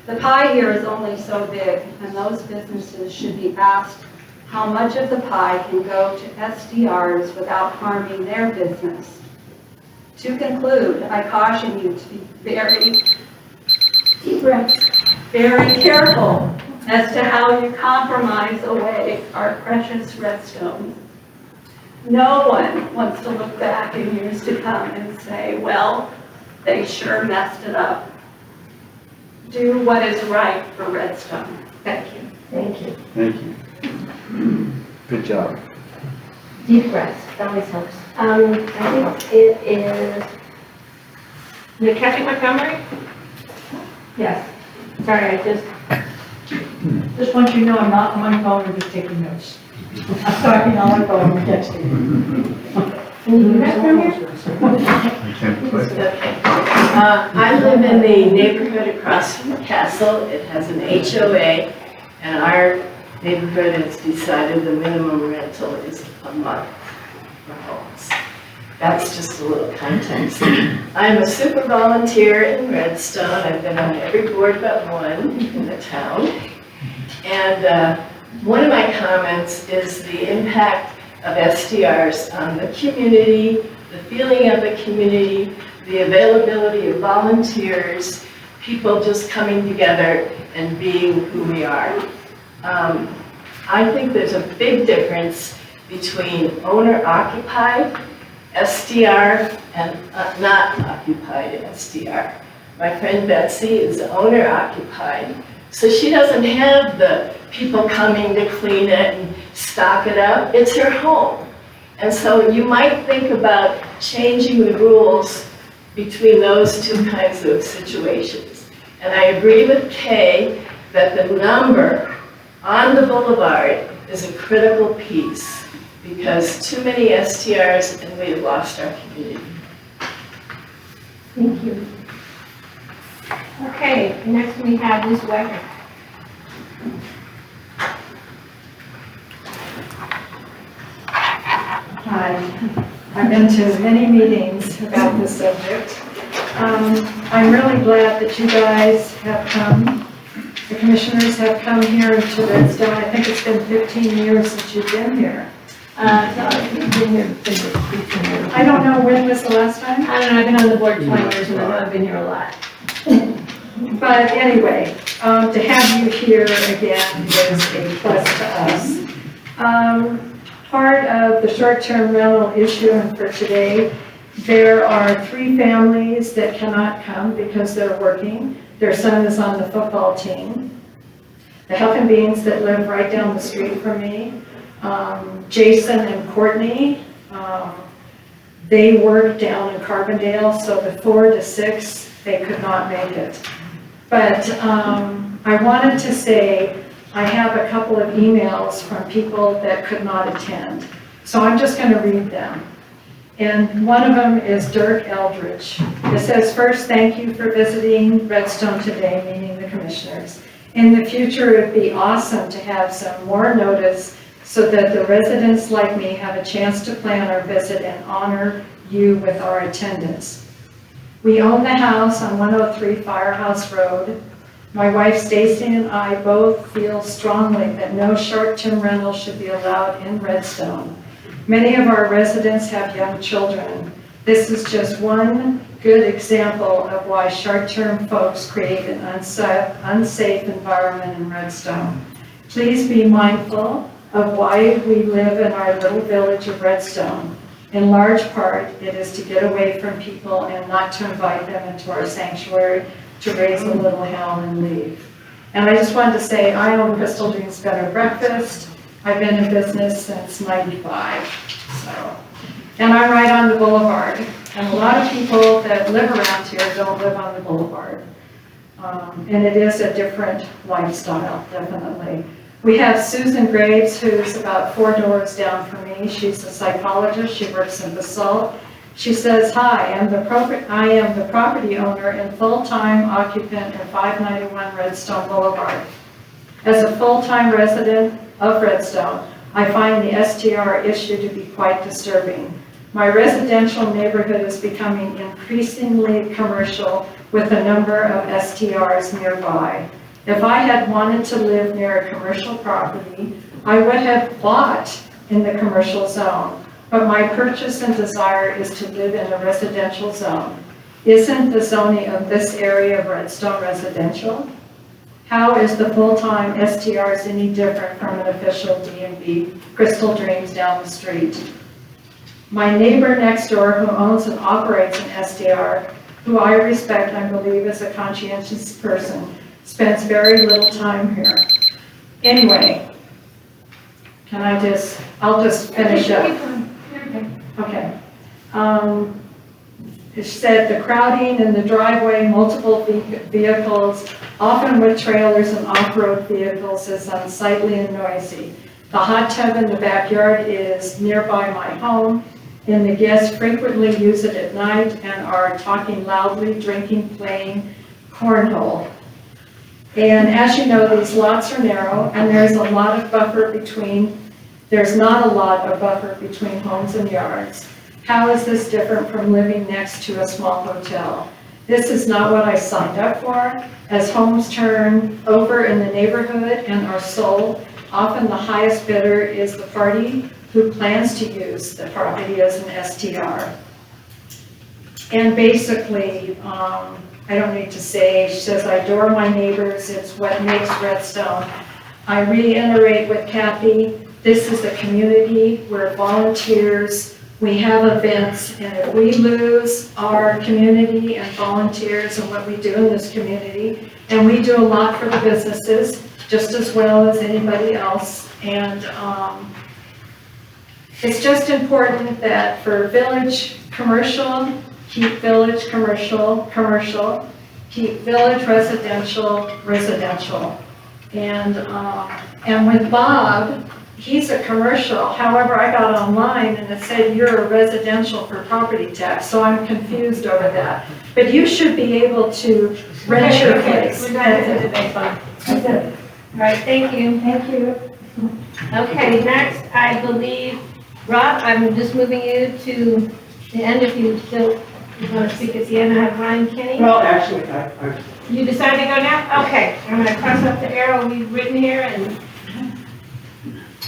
I: The pie here is only so big, and those businesses should be asked how much of the pie can go to SDRs without harming their business. To conclude, I caution you to be very careful as to how you compromise away our precious Redstone. No one wants to look back in years to come and say, well, they sure messed it up. Do what is right for Redstone. Thank you.
D: Thank you.
G: Thank you. Good job.
D: Deep breaths, that always helps. I think it is,
A: You're catching my memory?
D: yes. Sorry, I
Q: Just want you to know I'm not on my phone, I'm just taking notes. I'm talking on my phone, I'm texting.
D: can you do that from here?
F: I can't play.
K: Okay. I live in the neighborhood across from the castle. It has an HOA, and our neighborhood has decided the minimum rental is a month for homes. That's just a little context. I'm a super volunteer in Redstone. I've been on every board but one in the town. And one of my comments is the impact of SDRs on the community, the feeling of the community, the availability of volunteers, people just coming together and being who we are. I think there's a big difference between owner-occupied SDR and not occupied SDR. My friend Betsy is owner-occupied, so she doesn't have the people coming to clean it and stock it up. It's her home. And so you might think about changing the rules between those two kinds of situations. And I agree with Kay that the number on the boulevard is a critical piece because too many STRs and we've lost our community.
D: Thank you. Okay, next we have Ms. Wagner.
T: Hi, I've been to many meetings about this subject. I'm really glad that you guys have come, the commissioners have come here to Redstone. I think it's been 15 years since you've been here.
D: No, you've been here 15 years.
T: I don't know, when was the last time?
D: I don't know, I've been on the board 20 years and I know I've been here a lot.
T: But anyway, to have you here again is a plus to us. Part of the short-term rental issue for today, there are 3 families that cannot come because they're working. Their son is on the football team. The Huff Beans that live right down the street from me, Jason and Courtney, they work down in Carbondale, so the 4 to 6, they could not make it. But I wanted to say, I have a couple of emails from people that could not attend. So I'm just going to read them. And one of them is Dirk Eldridge. It says, first, thank you for visiting Redstone today, meaning the commissioners. In the future, it'd be awesome to have some more notice so that the residents like me have a chance to plan our visit and honor you with our attendance. We own the house on 103 Firehouse Road. My wife Stacy and I both feel strongly that no short-term rental should be allowed in Redstone. Many of our residents have young children. This is just one good example of why short-term folks create an unsafe environment in Redstone. Please be mindful of why we live in our little village of Redstone. In large part, it is to get away from people and not to invite them into our sanctuary to raise a little hell and leave. And I just wanted to say, I own Crystal Dreams Bed and Breakfast. I've been in business since '95, so. And I'm right on the boulevard. And a lot of people that live around here don't live on the boulevard. And it is a different lifestyle, definitely. We have Susan Graves, who's about 4 doors down from me. She's a psychologist. She works in BOCC. She says, hi, I am the property owner and full-time occupant of 591 Redstone Boulevard. As a full-time resident of Redstone, I find the STR issue to be quite disturbing. My residential neighborhood is becoming increasingly commercial with a number of STRs nearby. If I had wanted to live near a commercial property, I would have bought in the commercial zone, but my purchase and desire is to live in a residential zone. Isn't the zoning of this area of Redstone residential? How is the full-time STRs any different from an official DMV, Crystal Dreams down the street? My neighbor next door who owns and operates an STR, who I respect and believe is a conscientious person, spends very little time here. Anyway, I'll just finish up. Okay. It said the crowding in the driveway, multiple vehicles, often with trailers and off-road vehicles, is unsightly and noisy. The hot tub in the backyard is nearby my home, and the guests frequently use it at night and are talking loudly, drinking, playing cornhole. And as you know, these lots are narrow, and there's not a lot of buffer between homes and yards. How is this different from living next to a small hotel? This is not what I signed up for. As homes turn over in the neighborhood and are sold, often the highest bidder is the party who plans to use the property as an STR. And basically, I don't need to say, she says, I adore my neighbors, it's what makes Redstone. I reiterate with Kathy, this is a community, we're volunteers, we have events, and if we lose our community and volunteers and what we do in this community, and we do a lot for the businesses, just as well as anybody else. And it's just important that for village commercial, keep village commercial, commercial, keep village residential, residential. And with Bob, he's a commercial. However, I got online and it said you're a residential for property tax, so I'm confused over that. But you should be able to rent your place.
A: We're done with the debate, fine.
T: That's it.
A: All right, thank you.
T: Thank you.
A: Okay, next, I believe, Rob, I'm just moving you to the end if you still want to speak at the end. I have Ryan Kinney.
R: Well, actually,
A: You decided to go now? Okay, I'm going to cross up the arrow we've written here and.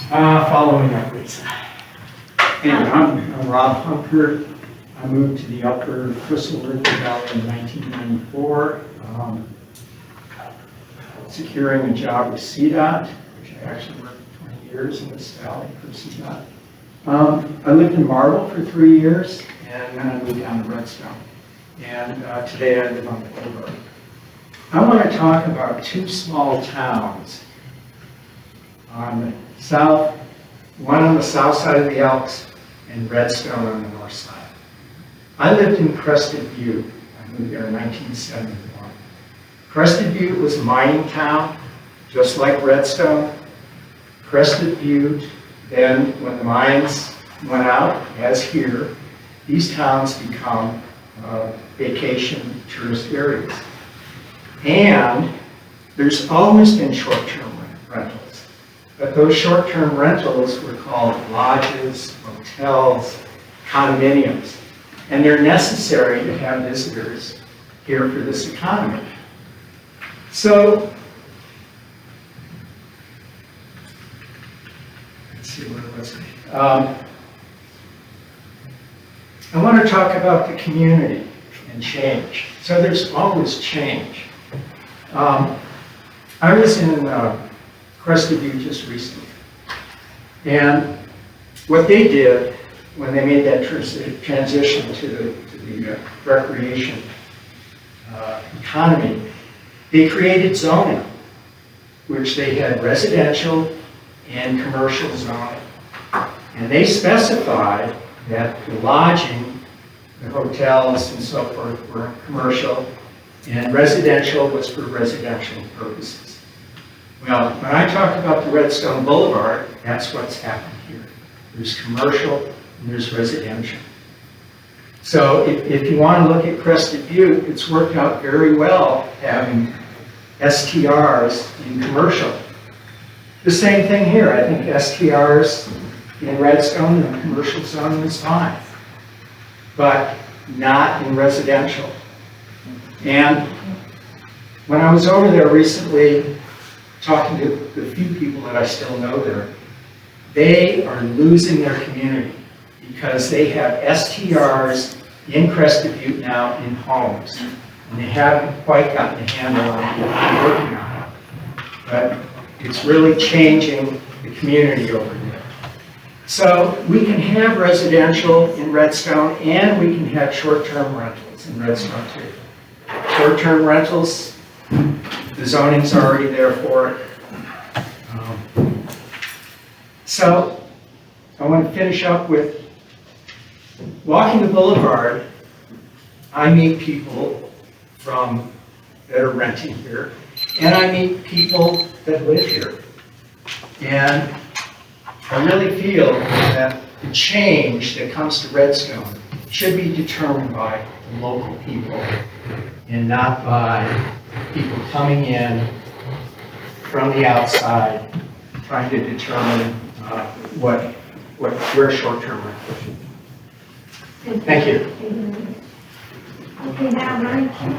R: following up, please. Anyway, I'm Rob Humpert. I moved to the upper Crystal River Valley in 1994, securing a job with CDOT, which I actually worked 20 years in this valley for CDOT. I lived in Marble for 3 years, and then I moved down to Redstone. And today I live on the Boulevard. I want to talk about two small towns on the south, one on the south side of the Elks and Redstone on the north side. I lived in Crested Butte. I moved there in 1971. Crested Butte was a mining town, just like Redstone. Crested Butte, then when the mines went out, as here, these towns become vacation tourist areas. And there's always been short-term rentals. But those short-term rentals were called lodges, hotels, condominiums. And they're necessary to have visitors here for this economy. So, let's see, where was I? I want to talk about the community and change. So there's always change. I was in Crested Butte just recently. And what they did when they made that transition to the recreation economy, they created zoning, which they had residential and commercial zoning. And they specified that the lodging, the hotels and so forth were commercial, and residential was for residential purposes. Well, when I talk about the Redstone Boulevard, that's what's happened here. There's commercial and there's residential. So if you want to look at Crested Butte, it's worked out very well having STRs in commercial. The same thing here. I think STRs in Redstone and the commercial zone is fine, but not in residential. And when I was over there recently, talking to the few people that I still know there, they are losing their community because they have STRs in Crested Butte now in homes. And they haven't quite gotten a handle on working on it. But it's really changing the community over there. So we can have residential in Redstone and we can have short-term rentals in Redstone too. Short-term rentals, the zoning's already there for it. So I want to finish up with walking the boulevard. I meet people that are renting here, and I meet people that live here. And I really feel that the change that comes to Redstone should be determined by the local people and not by people coming in from the outside trying to determine where short-term rentals should be. Thank you.
A: Okay, now Ryan Kinney.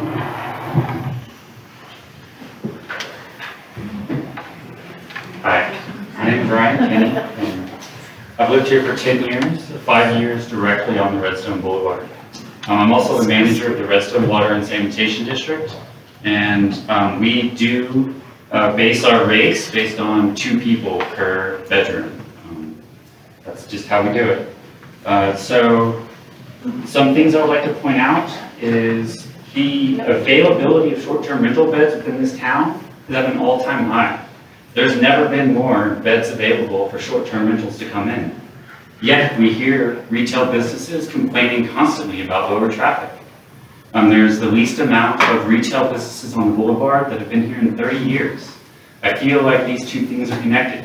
U: Hi, my name is Ryan Kinney. And I've lived here for 10 years, 5 years directly on the Redstone Boulevard. I'm also the manager of the Redstone Water and Sanitation District, and we do base our rates based on 2 people per bedroom. That's just how we do it. So some things I would like to point out is the availability of short-term rental beds within this town is at an all-time high. There's never been more beds available for short-term rentals to come in. Yet we hear retail businesses complaining constantly about lower traffic. There's the least amount of retail businesses on the boulevard that have been here in 30 years. I feel like these two things are connected.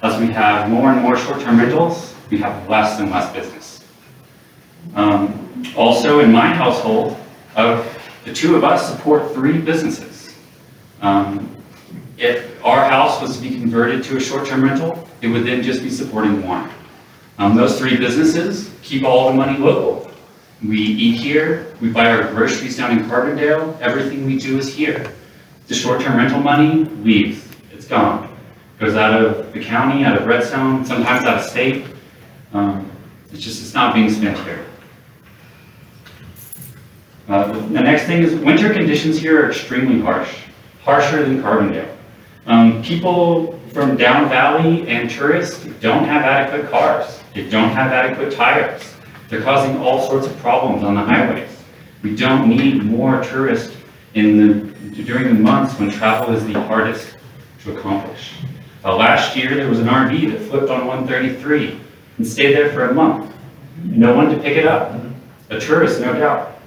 U: As we have more and more short-term rentals, we have less and less business. Also in my household, the two of us support 3 businesses. If our house was to be converted to a short-term rental, it would then just be supporting one. Those 3 businesses keep all the money local. We eat here, we buy our groceries down in Carbondale, everything we do is here. The short-term rental money leaves, it's gone. Goes out of the county, out of Redstone, sometimes out of state. It's not being spent here. The next thing is winter conditions here are extremely harsh, harsher than Carbondale. People from down valley and tourists don't have adequate cars. They don't have adequate tires. They're causing all sorts of problems on the highways. We don't need more tourists during the months when travel is the hardest to accomplish. Last year, there was an RV that flipped on 133 and stayed there for a month. No one to pick it up. A tourist, no doubt.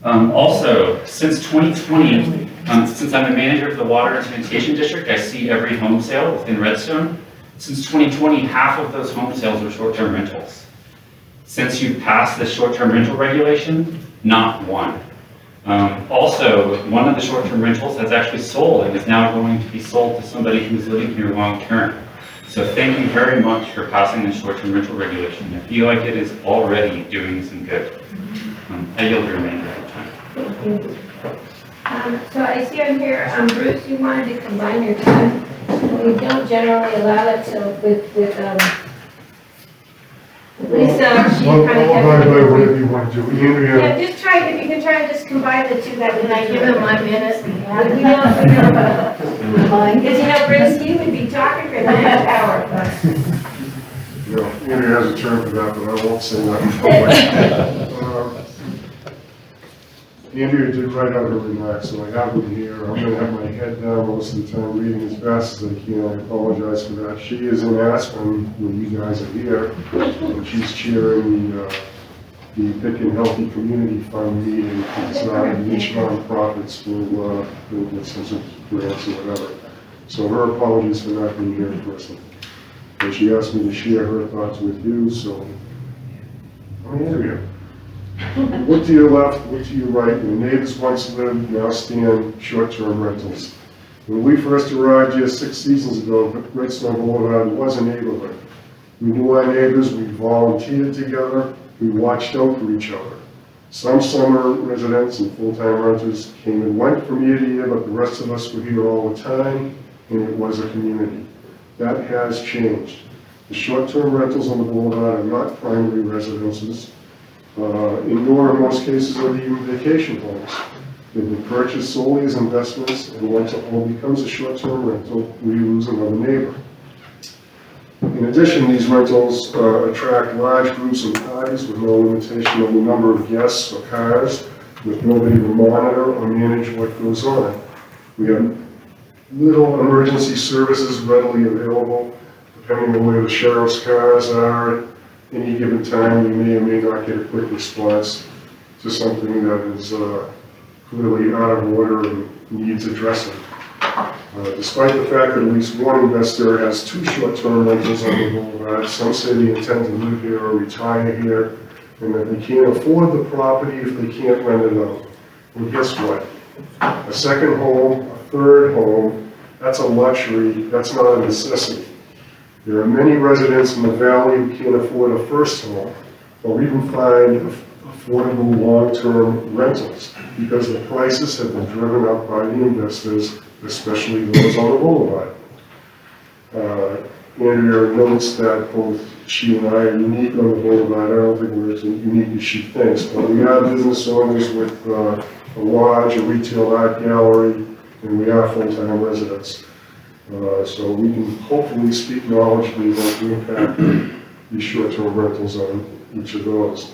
U: Also, since 2020, since I'm the manager of the Water and Sanitation District, I see every home sale within Redstone. Since 2020, half of those home sales were short-term rentals. Since you've passed the short-term rental regulation, not one. Also, one of the short-term rentals has actually sold and is now going to be sold to somebody who's living here long-term. So thank you very much for passing the short-term rental regulation. I feel like it is already doing some good. I yield the remainder of the time.
D: Thank you. So I see on here, Bruce, you wanted to combine your time. We don't generally allow it, so with Lisa, she kind of kept it.
F: Whatever you want to do.
D: Yeah, just try, if you can try and just combine the two, that would
K: Can I give him my minute?
D: Because, Bruce, you would be talking for the next hour.
F: Andrea has a term for that, but I won't say that. Andrea did write out her remarks, so I have them here. I'm going to have my head down most of the time, reading as fast as I can. I apologize for that. She is in Aspen when you guys are here, and she's chairing the Pitkin Healthy Community Fund meeting. It's not each nonprofits will get some grants or whatever. So her apologies for not being here in person. And she asked me to share her thoughts with you, so Andrea. Look to your left, look to your right. Your neighbors once lived, now stand short-term rentals. When we first arrived here 6 seasons ago, Redstone Boulevard was a neighborhood. We knew our neighbors, we volunteered together, we watched out for each other. Some summer residents and full-time renters came and went from year to year, but the rest of us were here all the time, and it was a community. That has changed. The short-term rentals on the boulevard are not primary residences. Nor in most cases are they even vacation homes. They've been purchased solely as investments, and once a home becomes a short-term rental, we lose another neighbor. In addition, these rentals attract large groups and parties with no limitation on the number of guests or cars, with nobody to monitor or manage what goes on. We have little emergency services readily available, depending on where the sheriff's cars are. Any given time, we may or may not get a quick response to something that is clearly out of order and needs addressing. Despite the fact that at least one investor has 2 short-term rentals on the boulevard, some say they intend to live here or retire here, and that they can't afford the property if they can't rent it out. Well, guess what? A second home, a third home, that's a luxury, that's not a necessity. There are many residents in the valley who can't afford a first home or even find affordable long-term rentals because the prices have been driven up by the investors, especially those on the boulevard. Andrea notes that both she and I are unique on the boulevard. I don't think we're as unique as she thinks, but we are business owners with a lodge, a retail art gallery, and we are full-time residents. So we can hopefully speak knowledgeably about the impact of these short-term rentals on each of those.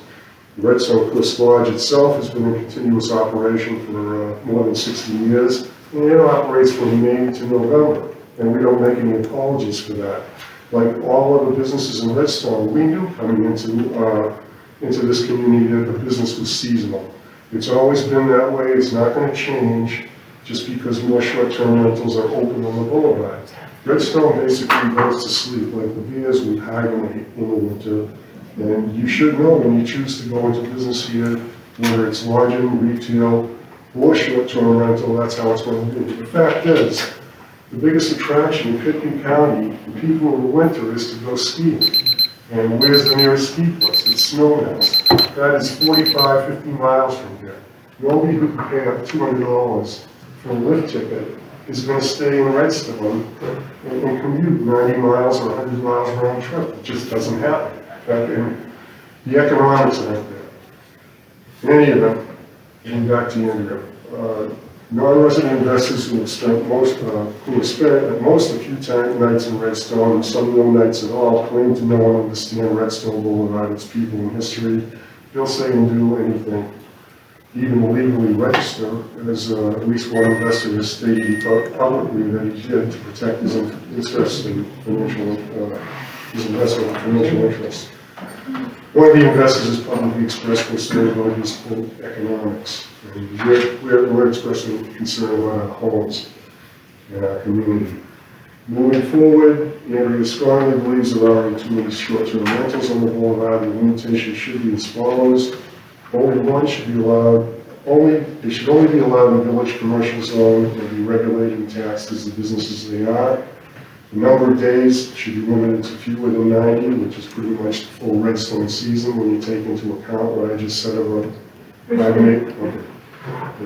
F: The Redstone Cliffs Lodge itself has been in continuous operation for more than 60 years.
H: and it operates from May to November, and we don't make any apologies for that. Like all other businesses in Redstone, we knew coming into this community that the business was seasonal. It's always been that way, it's not gonna change just because more short-term rentals are open on the boulevard. Redstone basically goes to sleep like the bears we hibernate in the winter. And you should know when you choose to go into business here, whether it's lodging, retail, or short-term rental, that's how it's going to be. The fact is, the biggest attraction in Pitkin County for people in the winter is to go skiing. And where's the nearest ski place? It's Snowmass. That is 45, 50 miles from here. Nobody who can pay up $200 for a lift ticket is going to stay in Redstone and commute 90 miles or 100 miles round trip. It just doesn't happen. And the economics aren't there. In any event, getting back to Andrea, non-resident investors who have spent at most a few nights in Redstone and some no nights at all claim to know and understand Redstone Boulevard, its people and history. They'll say and do anything, even legally register, as at least one investor has stated publicly that he did to protect his interest in his investment in financial interests. One of the investors has publicly expressed concern about his economics. And we're expressing concern about our homes and our community. Moving forward, Andrea strongly believes there are too many short-term rentals on the boulevard. The limitation should be as follows. Only one should be allowed, they should only be allowed in village commercial zone and be regulated and taxed as the businesses they are. The number of days should be limited to fewer than 90, which is pretty much the full Redstone season when you take into account what I just said about hibernate. Okay.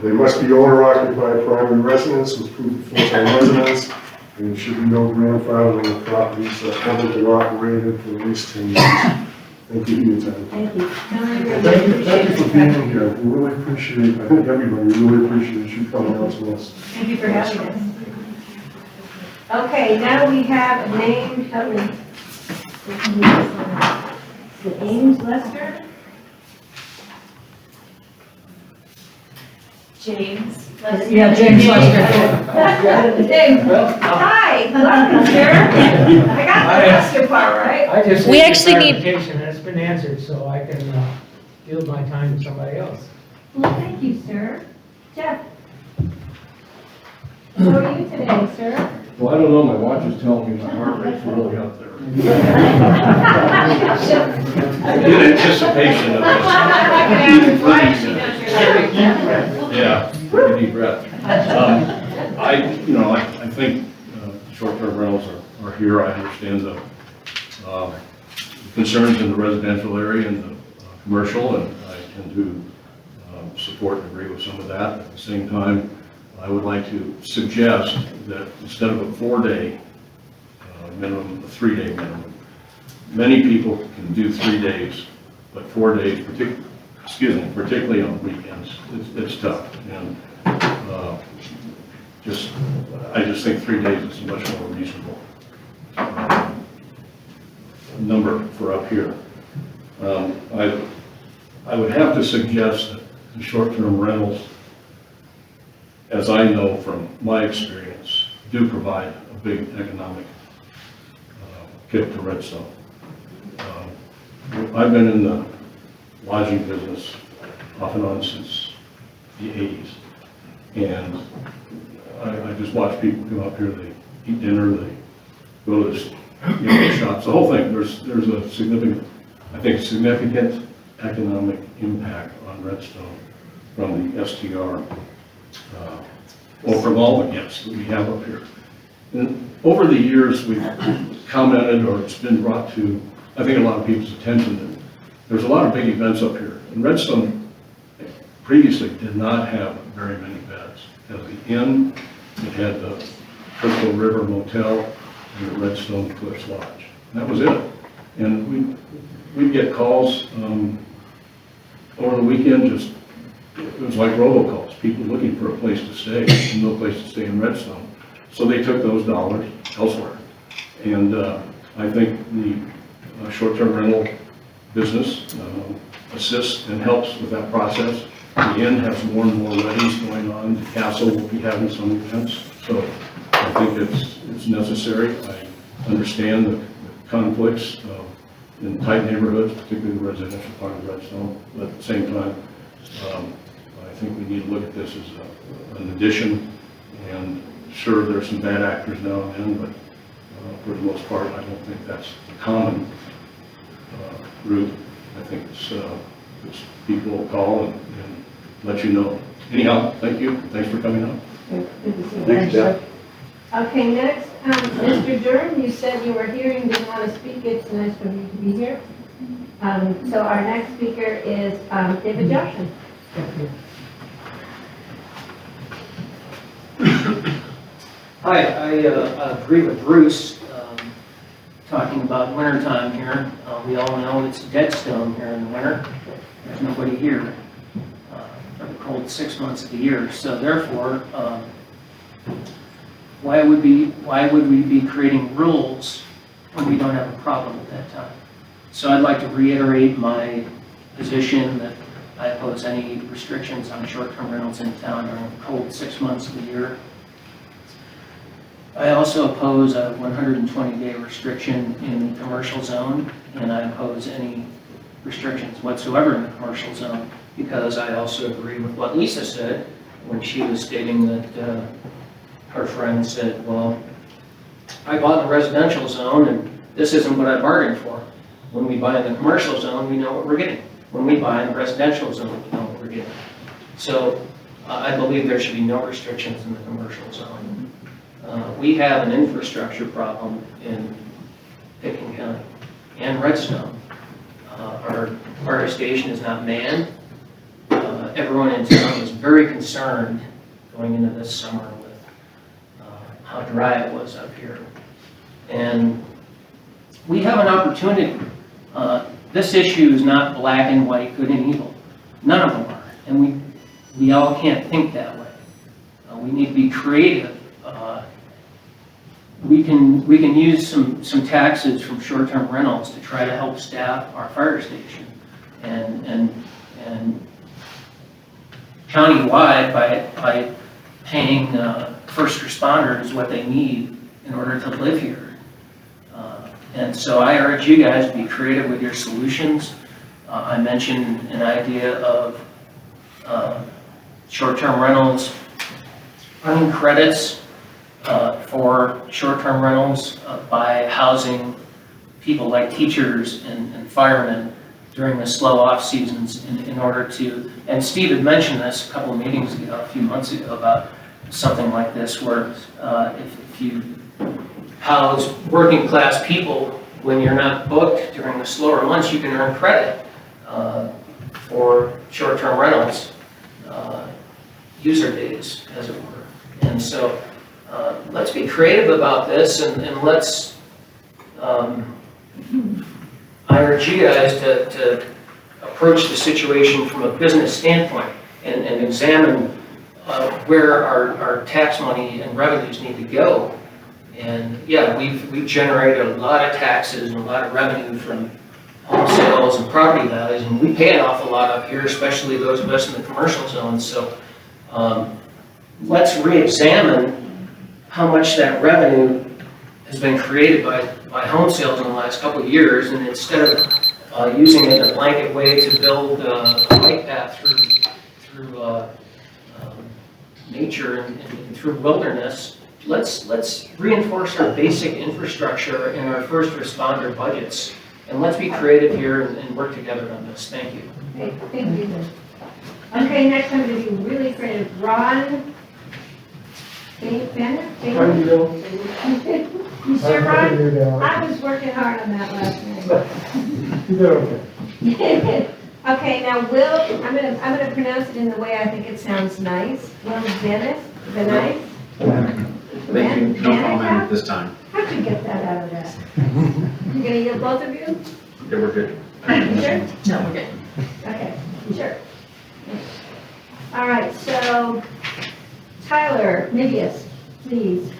H: They must be owner-occupied primary residents with proof of full-time residence, and there should be no grandfathering of properties that haven't been operated for at least 10 years. Thank you for your time.
D: Thank you.
H: Thank you for being here. We really appreciate, I think everybody really appreciates you coming out to us.
J: Thank you for having us. Okay, now we have a name,
D: James Lester?
J: James.
T: Yeah, James Lester.
J: James, hi, welcome, sir. I got the Lester part, right?
V: I just
L: We
V: need
L: actually need-
V: clarification, and it's been answered, so I can yield my time to somebody else.
D: Well, thank you, sir. Jeff? How are you today, sir?
W: Well, I don't know, my watch is telling me my heart rate's really up there. In anticipation of this. Yeah, take a deep breath. I think short-term rentals are here. I understand the concerns in the residential area and the commercial, and I tend to support and agree with some of that. At the same time, I would like to suggest that instead of a 4-day minimum, a 3-day minimum. Many people can do 3 days, but 4 days, particularly on weekends, it's tough. And I just think 3 days is a much more reasonable number for up here. I would have to suggest that the short-term rentals, as I know from my experience, do provide a big economic kick to Redstone. I've been in the lodging business off and on since the 80s, and I just watch people come up here, they eat dinner, they go to the shops, the whole thing. There's a significant economic impact on Redstone from the STR, from all the guests that we have up here. And over the years, we've commented, or it's been brought to, I think, a lot of people's attention that there's a lot of big events up here. And Redstone previously did not have very many beds. It had the Inn, it had the Crystal River Motel, and the Redstone Cliffs Lodge. And that was it. And we'd get calls over the weekend, it was like robocalls, people looking for a place to stay, and no place to stay in Redstone. So they took those dollars elsewhere. And I think the short-term rental business assists and helps with that process. The inn has more and more weddings going on, the castle will be having some events, so I think it's necessary. I understand the conflicts in tight neighborhoods, particularly the residential part of Redstone, but at the same time, I think we need to look at this as an addition, and sure, there's some bad actors now and then, but for the most part, I don't think that's the common route. I think it's people will call and let you know. Anyhow, thank you. Thanks for coming out.
D: Thank you, Jeff. Okay, next, Mr. Durham, you said you were here and didn't want to speak. It's nice for you to be here. So our next speaker is David Johnson.
O: Hi, I agree with Bruce, talking about wintertime here. We all know it's deadstone here in the winter. There's nobody here for the cold 6 months of the year. So therefore, why would we be creating rules when we don't have a problem at that time? So I'd like to reiterate my position that I oppose any restrictions on short-term rentals in town during the cold 6 months of the year. I also oppose a 120-day restriction in the commercial zone, and I oppose any restrictions whatsoever in the commercial zone, because I also agree with what Lisa said when she was stating that her friend said, well, I bought in the residential zone and this isn't what I bargained for. When we buy in the commercial zone, we know what we're getting. When we buy in the residential zone, we know what we're getting. So I believe there should be no restrictions in the commercial zone. We have an infrastructure problem in Pitkin County and Redstone. Our fire station is not manned. Everyone in town was very concerned going into this summer with how dry it was up here. And we have an opportunity. This issue is not black and white, good and evil. None of them are. And we all can't think that way. We need to be creative. We can use some taxes from short-term rentals to try to help staff our fire station, and countywide by paying first responders what they need in order to live here. And so I urge you guys to be creative with your solutions. I mentioned an idea of short-term rentals, earning credits for short-term rentals by housing people like teachers and firemen during the slow off seasons in order to, and Steve had mentioned this a couple of meetings ago, a few months ago, about something like this where if you house working class people when you're not booked during the slower months, you can earn credit for short-term rentals, user days, as it were. And so let's be creative about this, and let's, I urge you guys to approach the situation from a business standpoint and examine where our tax money and revenues need to go. And yeah, we've generated a lot of taxes and a lot of revenue from home sales and property values, and we pay an awful lot up here, especially those of us in the commercial zone. So let's re-examine how much that revenue has been created by home sales in the last couple of years, and instead of using it in a blanket way to build a bike path through nature and through wilderness, let's reinforce our basic infrastructure and our first responder budgets, and let's be creative here and work together on this. Thank you.
D: Okay, thank you. Okay, next I'm going to be really creative. Ron Bennett?
R: How do you know?
D: You sure, Ron? I was working hard on that last night.
R: You did okay.
D: Okay, now Will, I'm gonna pronounce it in the way I think it sounds nice. Will Bennett, Bennett?
S: Thank you. No comment at this time.
D: How'd you get that out of that? You gonna yield both of you?
S: Yeah, we're good.
D: You sure?
K: No, we're good.
D: Okay, sure. All right, so Tyler Nibius, please.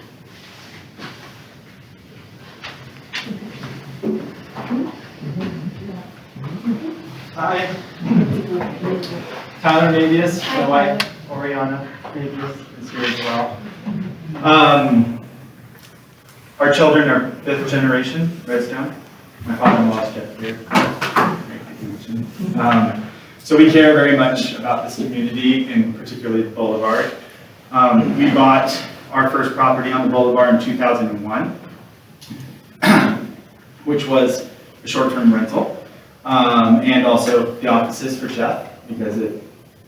B: Hi. Tyler Navius, my wife, Oriana Navius, is here as well. Our children are 5th generation Redstone. My father-in-law's Jeff here. So we care very much about this community and particularly the Boulevard. We bought our first property on the Boulevard in 2001, which was a short-term rental, and also the offices for Jeff, because it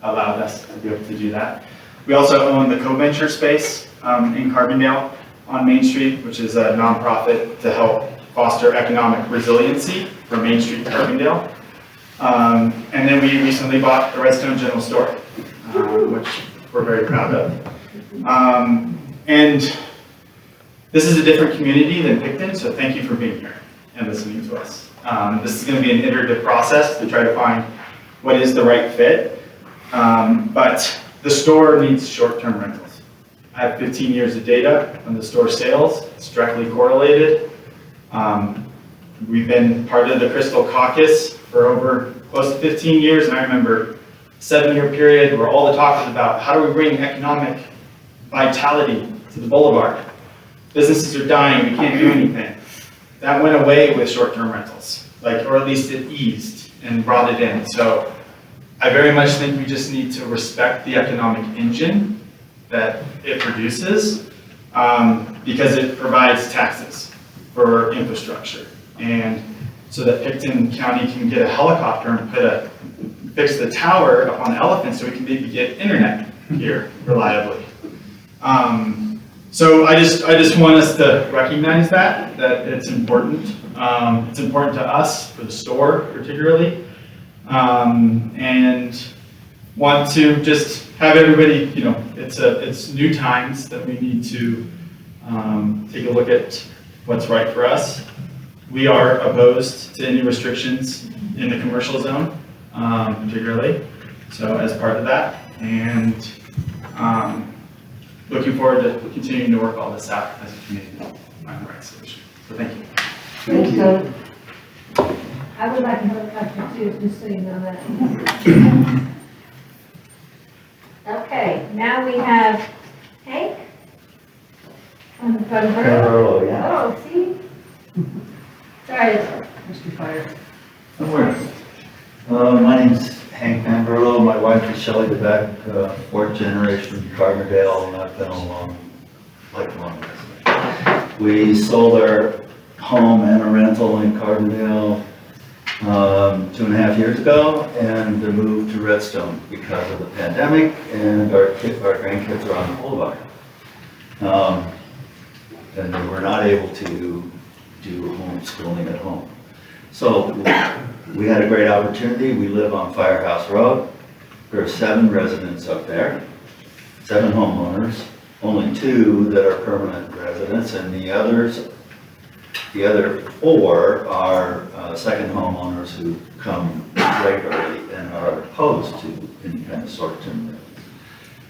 B: allowed us to be able to do that. We also own the co-venture space in Carbondale on Main Street, which is a nonprofit to help foster economic resiliency for Main Street to Carbondale. And then we recently bought the Redstone General Store, which we're very proud of. And this is a different community than Pitkin, so thank you for being here and listening to us. This is going to be an iterative process to try to find what is the right fit. But the store needs short-term rentals. I have 15 years of data on the store sales. It's directly correlated. We've been part of the Crystal Caucus for over close to 15 years, and I remember a 7-year period where all the talk was about how do we bring economic vitality to the Boulevard. Businesses are dying, we can't do anything. That went away with short-term rentals, or at least it eased and brought it in. So I very much think we just need to respect the economic engine that it produces, because it provides taxes for infrastructure. And so that Pitkin County can get a helicopter and fix the tower up on Elephant so we can maybe get internet here reliably. So I just want us to recognize that it's important. It's important to us, for the store particularly, and want to just have everybody, it's new times that we need to take a look at what's right for us. We are opposed to any restrictions in the commercial zone, particularly, so as part of that, and looking forward to continuing to work all this out as a community on the right solution. So thank you.
D: Thank you. I would like a helicopter too, just so you know that. Okay, now we have Hank on the front row.
C: Yeah.
D: Oh, see? Sorry,
C: Mr. Fire. No worries. My name's Hank Manverlo. My wife is Shelley DeBeck, 4th generation Carbondale, and I've been a lifelong resident. We sold our home and a rental in Carbondale 2.5 years ago, and moved to Redstone because of the pandemic, and our grandkids are on the Boulevard. And we were not able to do homeschooling at home. So we had a great opportunity. We live on Firehouse Road. There are 7 residents up there, 7 homeowners, only 2 that are permanent residents, and the other 4 are second homeowners who come regularly and are opposed to any kind of short-term rental.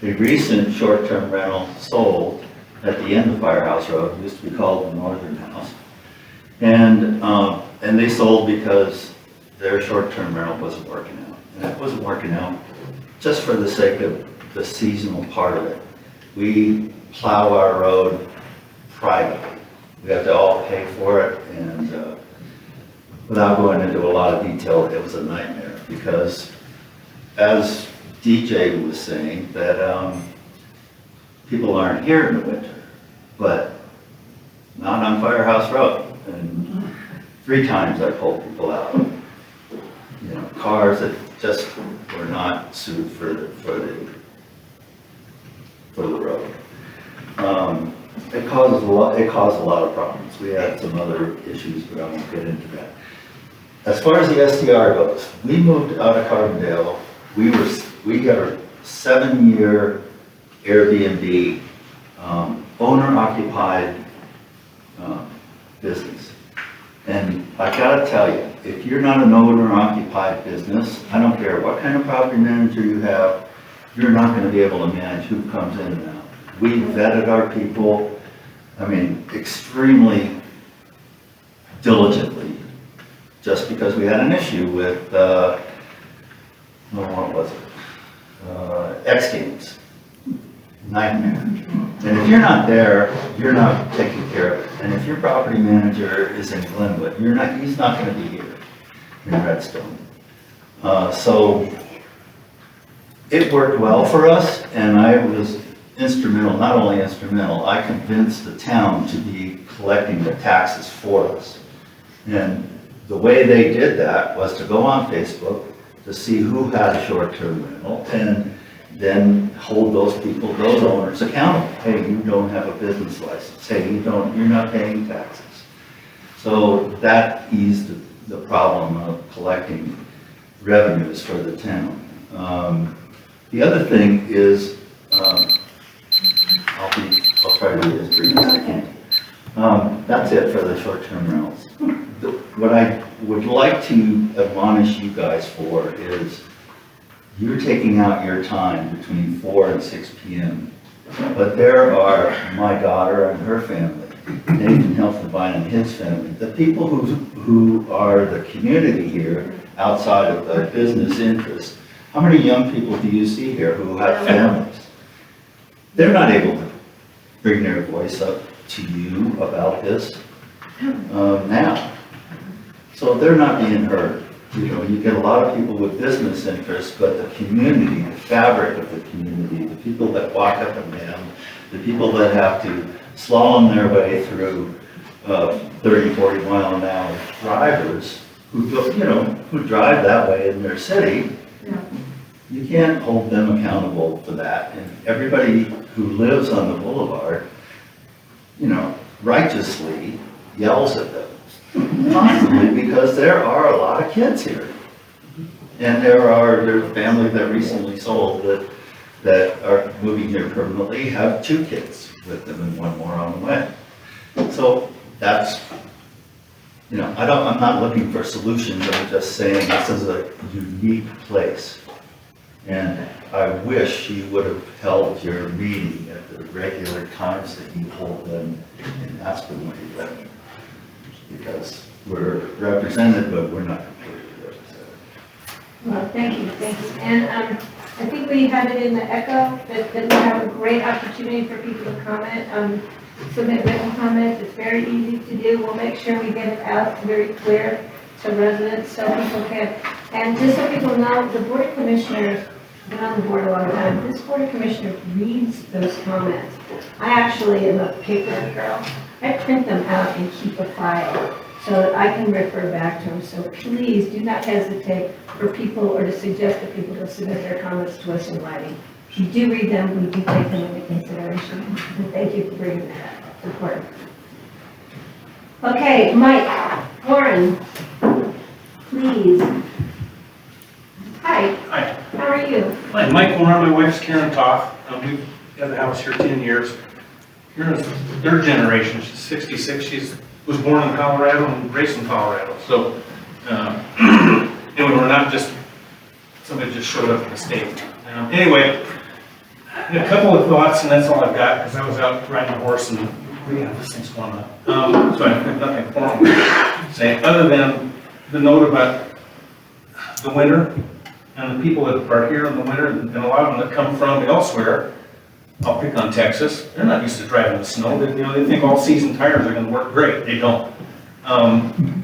C: The recent short-term rental sold at the end of Firehouse Road, used to be called the Northern House, and they sold because their short-term rental wasn't working out. And it wasn't working out just for the sake of the seasonal part of it. We plow our road privately. We have to all pay for it, and without going into a lot of detail, it was a nightmare because, as DJ was saying, that people aren't here in the winter, but not on Firehouse Road. And 3 times I pulled people out. Cars that just were not suited for the road. It caused a lot of problems. We had some other issues, but I won't get into that. As far as the SDR goes, we moved out of Carbondale. We got a 7-year Airbnb owner-occupied business. And I gotta tell you, if you're not an owner-occupied business, I don't care what kind of property manager you have, you're not gonna be able to manage who comes in and out. We vetted our people, extremely diligently, just because we had an issue with, what was it? X Games. Nightmare. And if you're not there, you're not taking care of it. And if your property manager is in Glenwood, he's not gonna be here in Redstone. So it worked well for us, and I was instrumental, not only instrumental, I convinced the town to be collecting the taxes for us. And the way they did that was to go on Facebook to see who had a short-term rental and then hold those people, those owners accountable. Hey, you don't have a business license. Hey, you're not paying taxes. So that eased the problem of collecting revenues for the town. The other thing is, I'll try to be as brief as I can. That's it for the short-term rentals. What I would like to admonish you guys for is you're taking out your time between 4 and 6 p.m. But there are my daughter and her family, Nathan Helfenbein and his family, the people who are the community here outside of the business interest. How many young people do you see here who have families? They're not able to bring their voice up to you about this now. So they're not being heard. You get a lot of people with business interests, but the community, the fabric of the community, the people that walk up and down, the people that have to slalom their way through 30, 40 mile an hour drivers who drive that way in their city, you can't hold them accountable for that. And everybody who lives on the boulevard, righteously yells at them. Constantly, because there are a lot of kids here. And there's families that recently sold that are moving here permanently, have 2 kids with them and 1 more on the way. So that's, I'm not looking for solutions, I'm just saying this is a unique place. And I wish you would have held your meeting at the regular times that you hold them in Aspen when you live. Because we're represented, but we're not completely represented.
D: Well, thank you. And I think we had it in the echo that we have a great opportunity for people to comment, submit written comments. It's very easy to do. We'll make sure we get it out very clear to residents so people can. And just so people know, the Board of Commissioners, been on the board a long time, this Board of Commissioners reads those comments. I actually am a paper girl. I print them out and keep a file so that I can refer back to them. So please do not hesitate for people or to suggest that people to submit their comments to us in writing. If you do read them, we do take them into consideration. And thank you for bringing that up. Support. Okay, Mike, Warren, please. Hi.
E: Hi.
D: How are you?
E: Hi, Mike Warren, my wife's Karen Toth. We've had the house here 10 years. Karen's third generation, she's 66, she was born in Colorado and raised in Colorado. So, we're not just, somebody just showed up in the state. Anyway, a couple of thoughts, and that's all I've got, because I was out riding a horse and this thing's going on. So I have nothing formal to say, other than the note about the winter, and the people that are here in the winter, and a lot of them that come from elsewhere. I'll pick on Texas. They're not used to driving the snow. They think all season tires are going to work great. They don't.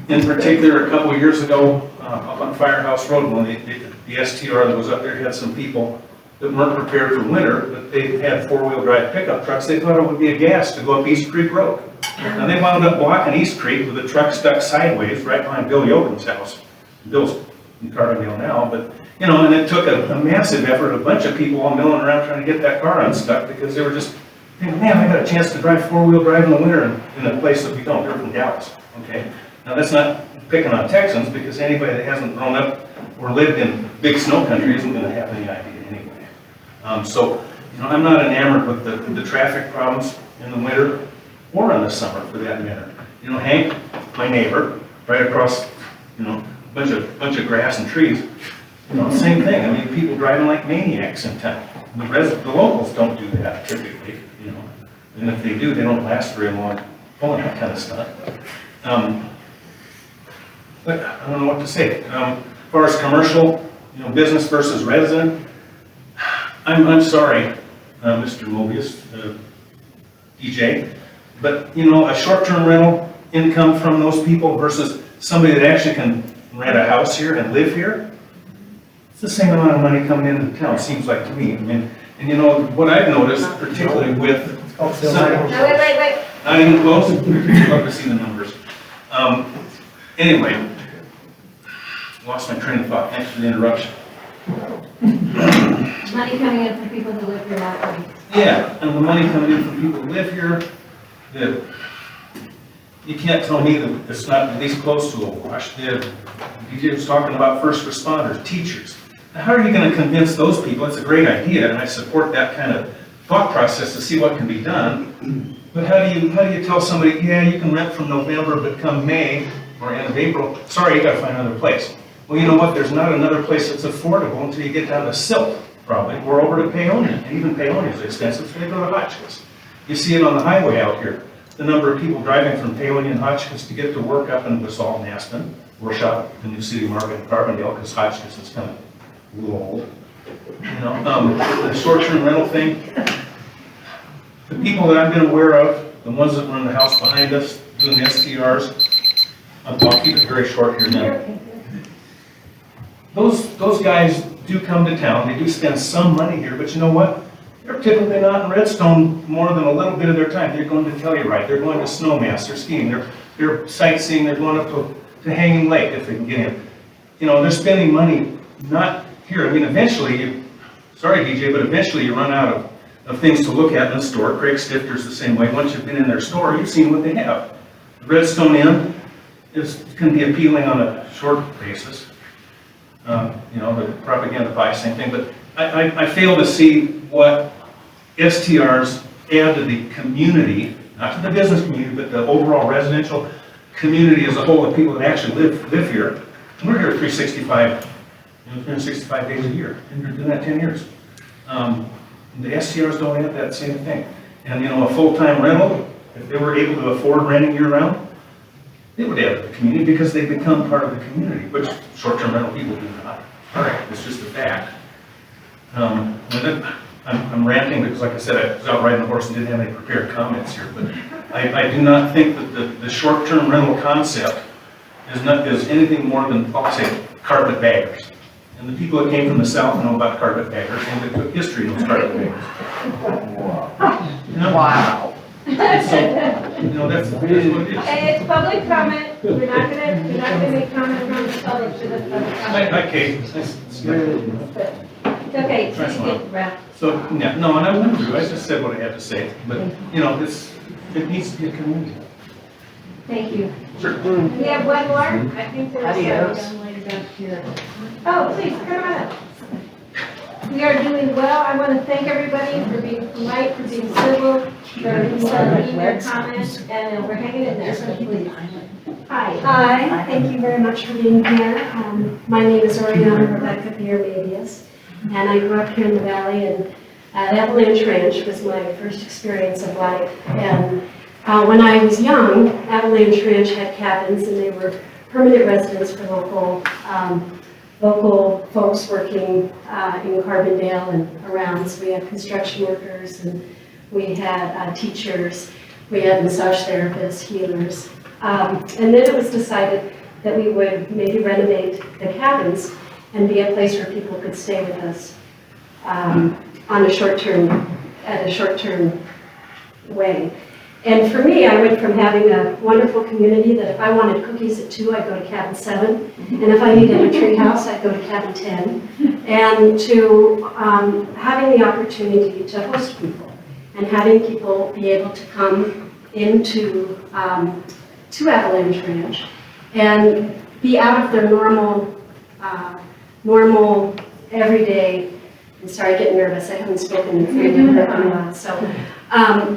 E: In particular, a couple of years ago, up on Firehouse Road, when the STR that was up there had some people that weren't prepared for winter, but they had 4-wheel drive pickup trucks. They thought it would be a gas to go up East Creek Road. And they wound up blocking East Creek with a truck stuck sideways right behind Bill Yogan's house. Bill's in Carbondale now, but and it took a massive effort, a bunch of people all milling around trying to get that car unstuck because they were just thinking, man, I got a chance to drive 4-wheel drive in the winter in a place that we don't. They're from Dallas, okay? Now that's not picking on Texans because anybody that hasn't grown up or lived in big snow country isn't going to have any idea anyway. So, I'm not enamored with the traffic problems in the winter or in the summer for that matter. Hank, my neighbor, right across, bunch of grass and trees. Same thing. I mean, people driving like maniacs in town. The locals don't do that typically, and if they do, they don't last very long pulling that kind of stuff. But I don't know what to say. As far as commercial, business versus resident, I'm sorry, Mr. Mobius, DJ, but you know, a short-term rental income from those people versus somebody that actually can rent a house here and live here, it's the same amount of money coming into town, seems like to me. I mean, and you know, what I've noticed, particularly with
A: Wait.
E: not even close, I'd love to see the numbers. Anyway, lost my train of thought, thanks for the interruption.
D: Money coming in from people who live here locally.
E: Yeah, and the money coming in from people who live here, that you can't tell me that it's not at least close to a wash. DJ was talking about first responders, teachers. Now, how are you going to convince those people? It's a great idea, and I support that kind of thought process to see what can be done. But how do you tell somebody, yeah, you can rent from November, but come May or end of April, sorry, you got to find another place. Well, you know what? There's not another place that's affordable until you get down to Silk, probably, or over to Paonia. And even Paonia is expensive, so they go to Hotchkiss. You see it on the highway out here. The number of people driving from Paonia and Hotchkiss to get to work up in Basalt and Aspen, or shop at the new city market in Carbondale, because Hotchkiss is kind of a little old. You know, the short-term rental thing, the people that I've been aware of, the ones that run the house behind us, doing the SDRs, I'll keep it very short here now. Those guys do come to town, they do spend some money here, but you know what? They're typically not in Redstone more than a little bit of their time. They're going to Telluride, they're going to Snowmass, they're skiing, they're sightseeing, they're going up to Hanging Lake if they can get in. You know, they're spending money not here. I mean, eventually, sorry DJ, but eventually you run out of things to look at in the store. Craig Stifter's the same way. Once you've been in their store, you've seen what they have. The Redstone Inn can be appealing on a short basis. You know, the propaganda pie, same thing, but I fail to see what STRs add to the community, not to the business community, but the overall residential community as a whole of people that actually live here. And we're here 365 days a year, and we're doing that 10 years. The STRs don't add that same thing. And you know, a full-time rental, if they were able to afford renting year-round, they would add to the community because they become part of the community, which short-term rental people do not. All right, it's just a fact. I'm ranting because, like I said, I was out riding the horse and didn't have any prepared comments here, but I do not think that the short-term rental concept is anything more than, I'll say, carpetbaggers. And the people that came from the South know about carpetbaggers, and they took history in those carpetbaggers. You know? Wow. So, you know, that's what it is.
A: Hey, it's public comment. We're not gonna make comment from the public to the public comment.
E: Okay.
A: It's okay, so you get wrapped.
E: So, yeah, no, and I wouldn't do, I just said what I had to say, but, you know, it needs to be a community.
A: Thank you.
E: Sure.
A: We have one more. I think there's a
K: Adios.
A: young lady back here. Oh, please, come on up. We are doing well. I want to thank everybody for being polite, for being civil, for sending their comments, and we're hanging in there. So please. Hi.
M: Hi, thank you very much for being here. My name is Oriana Rebecca Pierre-Mabius, and I grew up here in the valley, and Avalanche Ranch was my first experience of life. And when I was young, Avalanche Ranch had cabins, and they were permanent residence for local folks working in Carbondale and around. So we had construction workers, and we had teachers, we had massage therapists, healers. And then it was decided that we would maybe renovate the cabins and be a place where people could stay with us at a short-term way. And for me, I went from having a wonderful community that if I wanted cookies at 2, I'd go to cabin 7. And if I needed a tree house, I'd go to cabin 10. And to having the opportunity to host people and having people be able to come into to Avalanche Ranch and be out of their normal, everyday. I'm sorry, I get nervous. I haven't spoken in a while. So,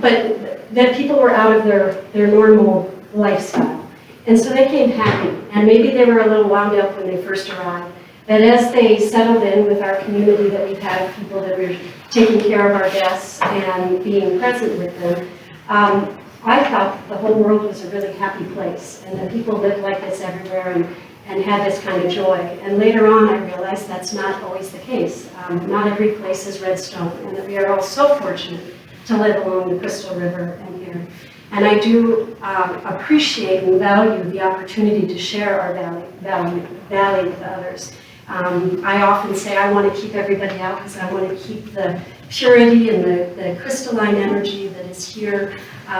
M: but that people were out of their normal lifestyle. And so they came happy. And maybe they were a little wound up when they first arrived. But as they settled in with our community that we've had of people that were taking care of our guests and being present with them, I thought the whole world was a really happy place and that people lived like this everywhere and had this kind of joy. And later on, I realized that's not always the case. Not every place is Redstone, and that we are all so fortunate to live along the Crystal River and here. And I do appreciate and value the opportunity to share our valley with others. I often say I want to keep everybody out because I want to keep the purity and the crystalline energy that is here,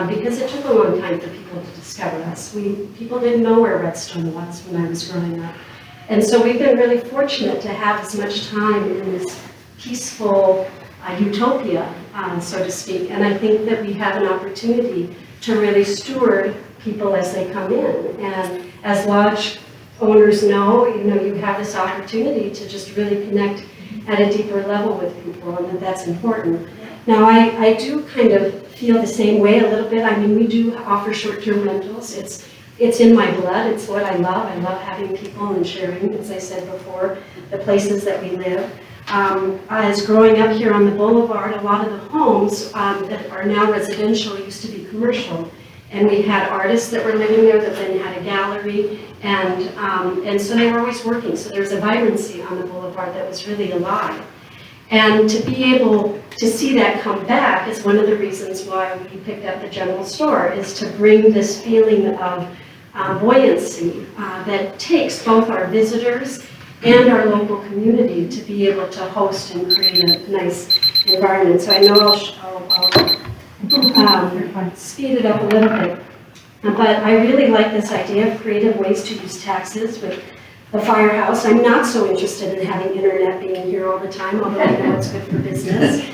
M: because it took a long time for people to discover us. People didn't know where Redstone was when I was growing up. And so we've been really fortunate to have as much time in this peaceful utopia, so to speak. And I think that we have an opportunity to really steward people as they come in. And as lodge owners know, you have this opportunity to just really connect at a deeper level with people, and that's important. Now, I do kind of feel the same way a little bit. I mean, we do offer short-term rentals. It's in my blood. It's what I love. I love having people and sharing, as I said before, the places that we live. As growing up here on the boulevard, a lot of the homes that are now residential used to be commercial. And we had artists that were living there that then had a gallery, and so they were always working. So there was a vibrancy on the boulevard that was really alive. And to be able to see that come back is one of the reasons why we picked up the general store, is to bring this feeling of buoyancy that takes both our visitors and our local community to be able to host and create a nice environment. So I know I'll speed it up a little bit, but I really like this idea of creative ways to use taxes with the firehouse. I'm not so interested in having internet being here all the time, although I know it's good for business.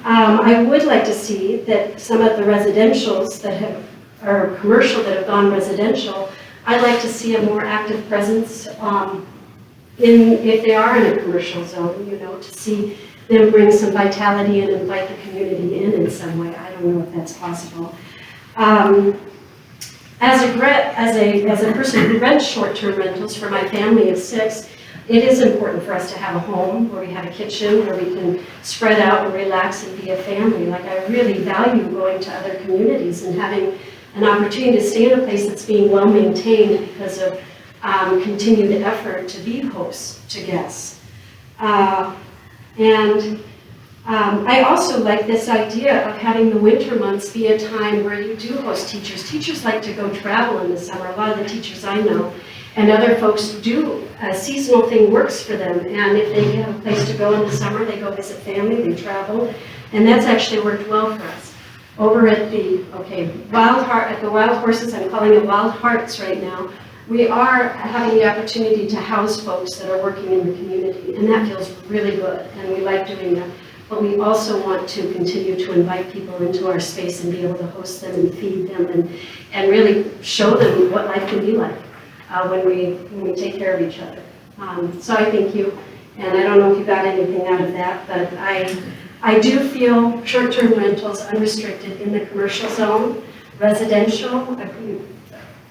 M: I would like to see that some of the residentials that or commercial that have gone residential, I'd like to see a more active presence if they are in a commercial zone, to see them bring some vitality and invite the community in some way. I don't know if that's possible. As a person who rents short-term rentals for my family of 6, it is important for us to have a home where we have a kitchen, where we can spread out and relax and be a family. Like, I really value going to other communities and having an opportunity to stay in a place that's being well maintained because of continued effort to be hosts to guests. I also like this idea of having the winter months be a time where you do host teachers. Teachers like to go travel in the summer. A lot of the teachers I know and other folks do. A seasonal thing works for them, and if they have a place to go in the summer, they go visit family, they travel, and that's actually worked well for us. Over at the Wild Horses, I'm calling it Wild Hearts right now, we are having the opportunity to house folks that are working in the community, and that feels really good, and we like doing that. But we also want to continue to invite people into our space and be able to host them and feed them and really show them what life can be like when we take care of each other. So I thank you, and I don't know if you got anything out of that, but I do feel short-term rentals unrestricted in the commercial zone, residential.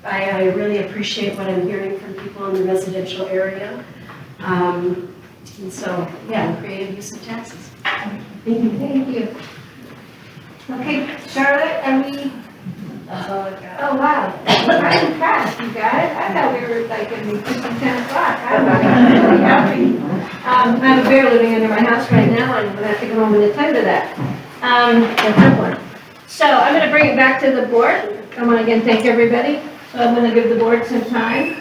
M: I really appreciate what I'm hearing from people in the residential area. And so, yeah, creative use of taxes. Thank you.
D: Thank you. Okay, Charlotte, are we? Oh, wow. I'm impressed, you guys. I thought we were like in the 10 o'clock. I'm really happy. I have a bear living under my house right now, and I'm going to have to go home and attend to that. So I'm going to bring it back to the board. I want to again thank everybody. So I'm going to give the board some time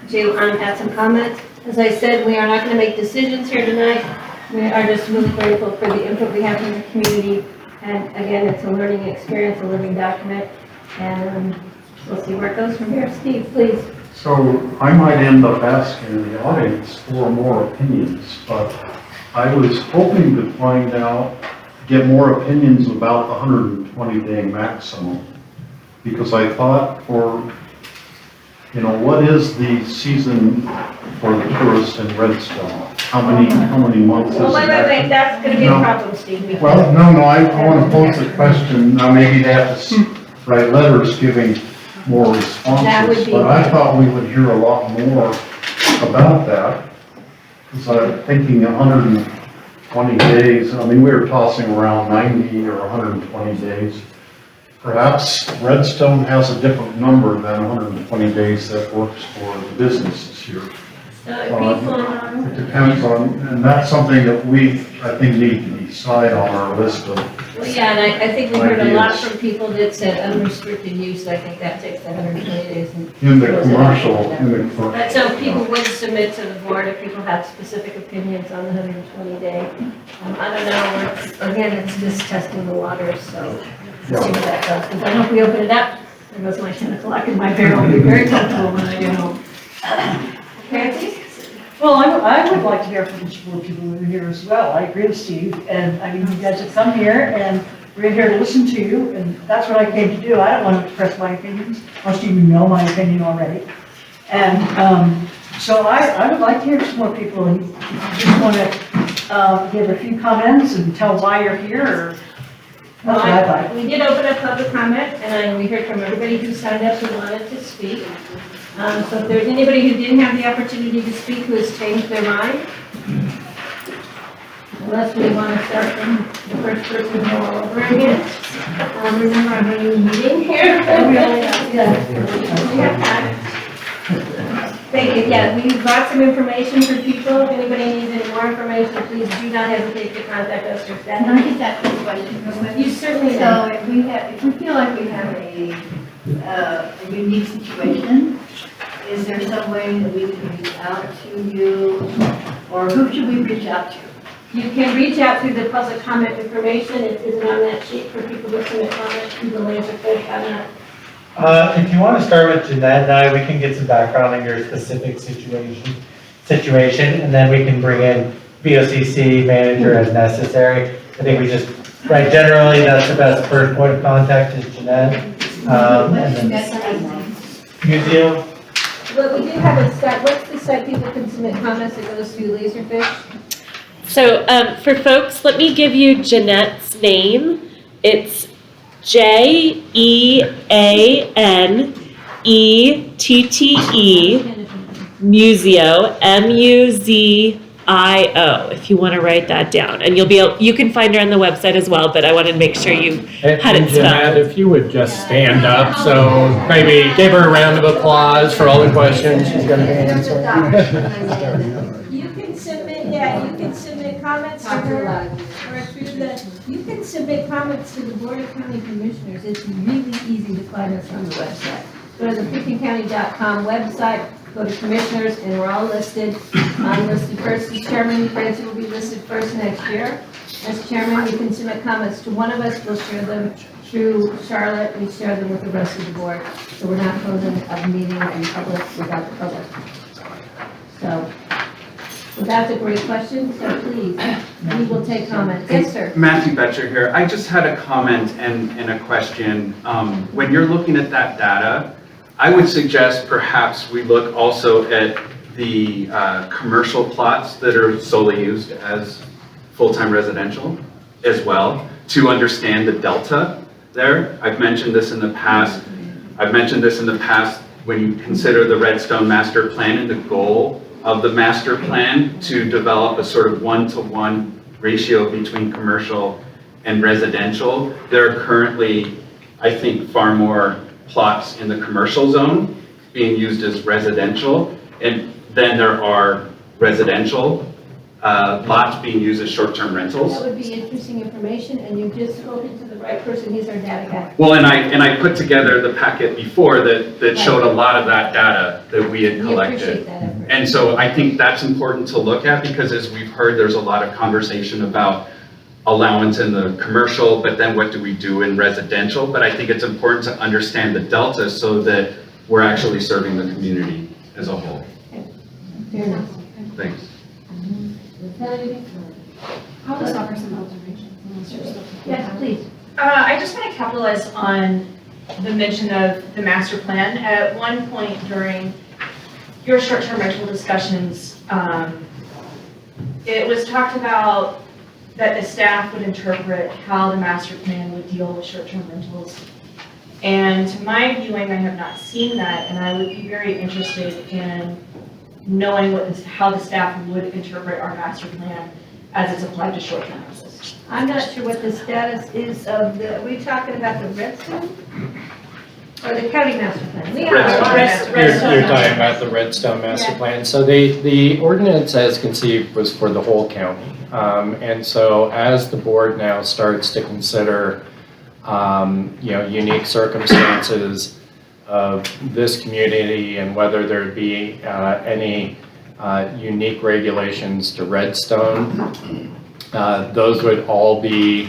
D: to add some comments. As I said, we are not going to make decisions here tonight. We are just really grateful for the input we have from the community. And again, it's a learning experience, a living document. And we'll see where it goes from here. Steve, please.
F: So I might end up asking the audience for more opinions, but I was hoping to find out, get more opinions about the 120-day maximum. Because I thought what is the season for the tourists in Redstone? How many months is it?
D: Well, wait, that's going to be a problem, Steve.
F: Well, no, I want to pose a question. Now, maybe they have to write letters giving more responses, but I thought we would hear a lot more about that. Because I'm thinking 120 days, I mean, we were tossing around 90 or 120 days. perhaps Redstone has a different number than 120 days that works for the businesses here. It depends on, and that's something that we, I think, need to decide on our list of.
D: Well, yeah, and I think we heard a lot
F: ideas.
D: from people that said unrestricted use, I think that takes the 120 days.
F: In the commercial,
D: But so people would submit to the board if people have specific opinions on the 120 day. I don't know, again, it's just testing the waters, so we'll see what that does. Because I know if we open it up, there goes my 10 o'clock in my barrel, I'll be very comfortable when I get home. Okay,
Q: Well, I would like to hear from each board people who are here as well. I agree with Steve, and I mean, you guys have come here, and we're here to listen to you, and that's what I came to do. I don't want to express my opinions, most of you know my opinion already. And so I would like to hear some more people, and if you just want to give a few comments and tell why you're here, or that's what I'd like.
A: We did open up public comment, and we heard from everybody who signed up who wanted to speak. So if there's anybody who didn't have the opportunity to speak who has changed their mind, unless we want to start from the first person all over again. Remember, I'm a new meeting here. We have time. Thank you. Yeah, we've got some information for people. If anybody needs any more information, please do not hesitate to contact us or
I: Can I get that quick question real quick?
A: You certainly
I: So
A: may.
I: if we feel like we have a unique situation, is there some way that we can reach out to you, or who should we reach out to?
A: You can reach out through the public comment information. It isn't on that sheet for people to submit comments through the laserfish on that.
N: If you want to start with Jeanette and I, we can get some background on your specific situation, and then we can bring in BOCC manager as necessary. I think we just, right, generally, that's the best first point of contact is Jeanette. And then museum.
A: Well, we do have a site. What's the site people can submit comments that goes through laserfish?
L: So for folks, let me give you Jeanette's name. It's JEANETTE Museo, MUZIO, if you want to write that down. And you can find her on the website as well, but I wanted to make sure you had it
P: Jeanette,
L: spelled.
P: if you would just stand up, so maybe give her a round of applause for all the questions she's going to answer.
A: You can submit comments to her, or through you can submit comments to the Board of County Commissioners. It's really easy to find us on the website. Go to the pitkincounty.com website, go to Commissioners, and we're all listed. I'm listed first as Chairman. Francie will be listed first next year. As Chairman, you can submit comments to one of us. We'll share them through Charlotte. We share them with the rest of the board. So we're not closing a meeting in public without the public. So. Well, that's a great question, so please, we will take comments. Yes, sir.
X: Matthew Betcher here. I just had a comment and a question. When you're looking at that data, I would suggest perhaps we look also at the commercial plots that are solely used as full-time residential as well, to understand the delta there. I've mentioned this in the past. When you consider the Redstone master plan and the goal of the master plan to develop a sort of one-to-one ratio between commercial and residential. There are currently, I think, far more plots in the commercial zone being used as residential, and then there are residential lots being used as short-term rentals.
A: That would be interesting information, and you just spoken to the right person. He's our data guy.
X: Well, and I put together the packet before that showed a lot of that data that we had collected.
A: We appreciate that effort.
X: And so I think that's important to look at, because as we've heard, there's a lot of conversation about allowance in the commercial, but then what do we do in residential? But I think it's important to understand the delta so that we're actually serving the community as a whole.
A: Fair enough.
X: Thanks.
Y: I'll just offer some observations.
A: Yes, please.
J: I just want to capitalize on the mention of the master plan. At one point during your short-term rental discussions, it was talked about that the staff would interpret how the master plan would deal with short-term rentals. And to my viewing, I have not seen that, and I would be very interested in knowing how the staff would interpret our master plan as it's applied to short-term rentals.
D: I'm not sure what the status is of the, are we talking about the Redstone? Or the county master plan? We
P: Redstone. You're talking about the Redstone master plan. So the ordinance as conceived was for the whole county. And so as the board now starts to consider, unique circumstances of this community and whether there'd be any unique regulations to Redstone, those would all be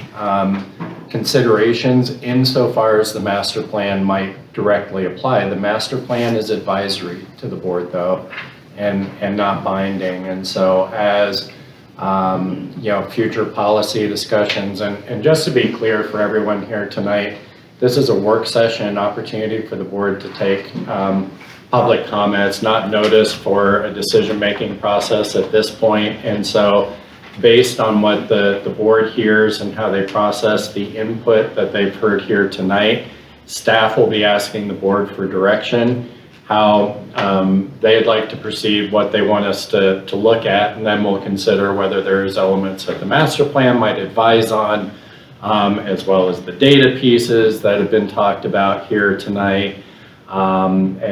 P: considerations insofar as the master plan might directly apply. The master plan is advisory to the board though, and not binding. And so as future policy discussions, and just to be clear for everyone here tonight, this is a work session opportunity for the board to take public comments, not notice for a decision-making process at this point. And so based on what the board hears and how they process the input that they've heard here tonight, staff will be asking the board for direction, how they'd like to proceed, what they want us to look at, and then we'll consider whether there's elements that the master plan might advise on, as well as the data pieces that have been talked about here tonight, and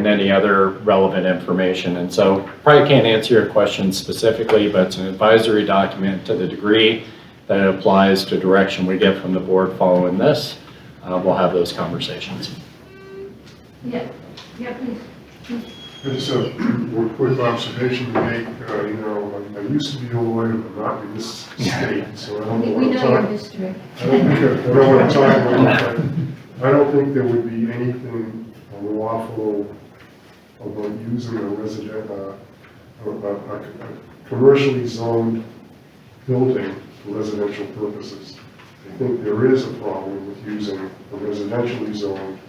P: any other relevant information. And so probably can't answer your question specifically, but it's an advisory document to the degree that it applies to direction we get from the board following this. We'll have those conversations.
D: Yeah, please.
G: I just have one quick observation to make. I used to be a lawyer, but not in this state, so I don't
D: We
G: want to
D: know your
G: talk.
D: history.
G: I don't want to talk about it. I don't think there would be anything unlawful about using a commercially zoned building for residential purposes. I think there is a problem with using a residentially zoned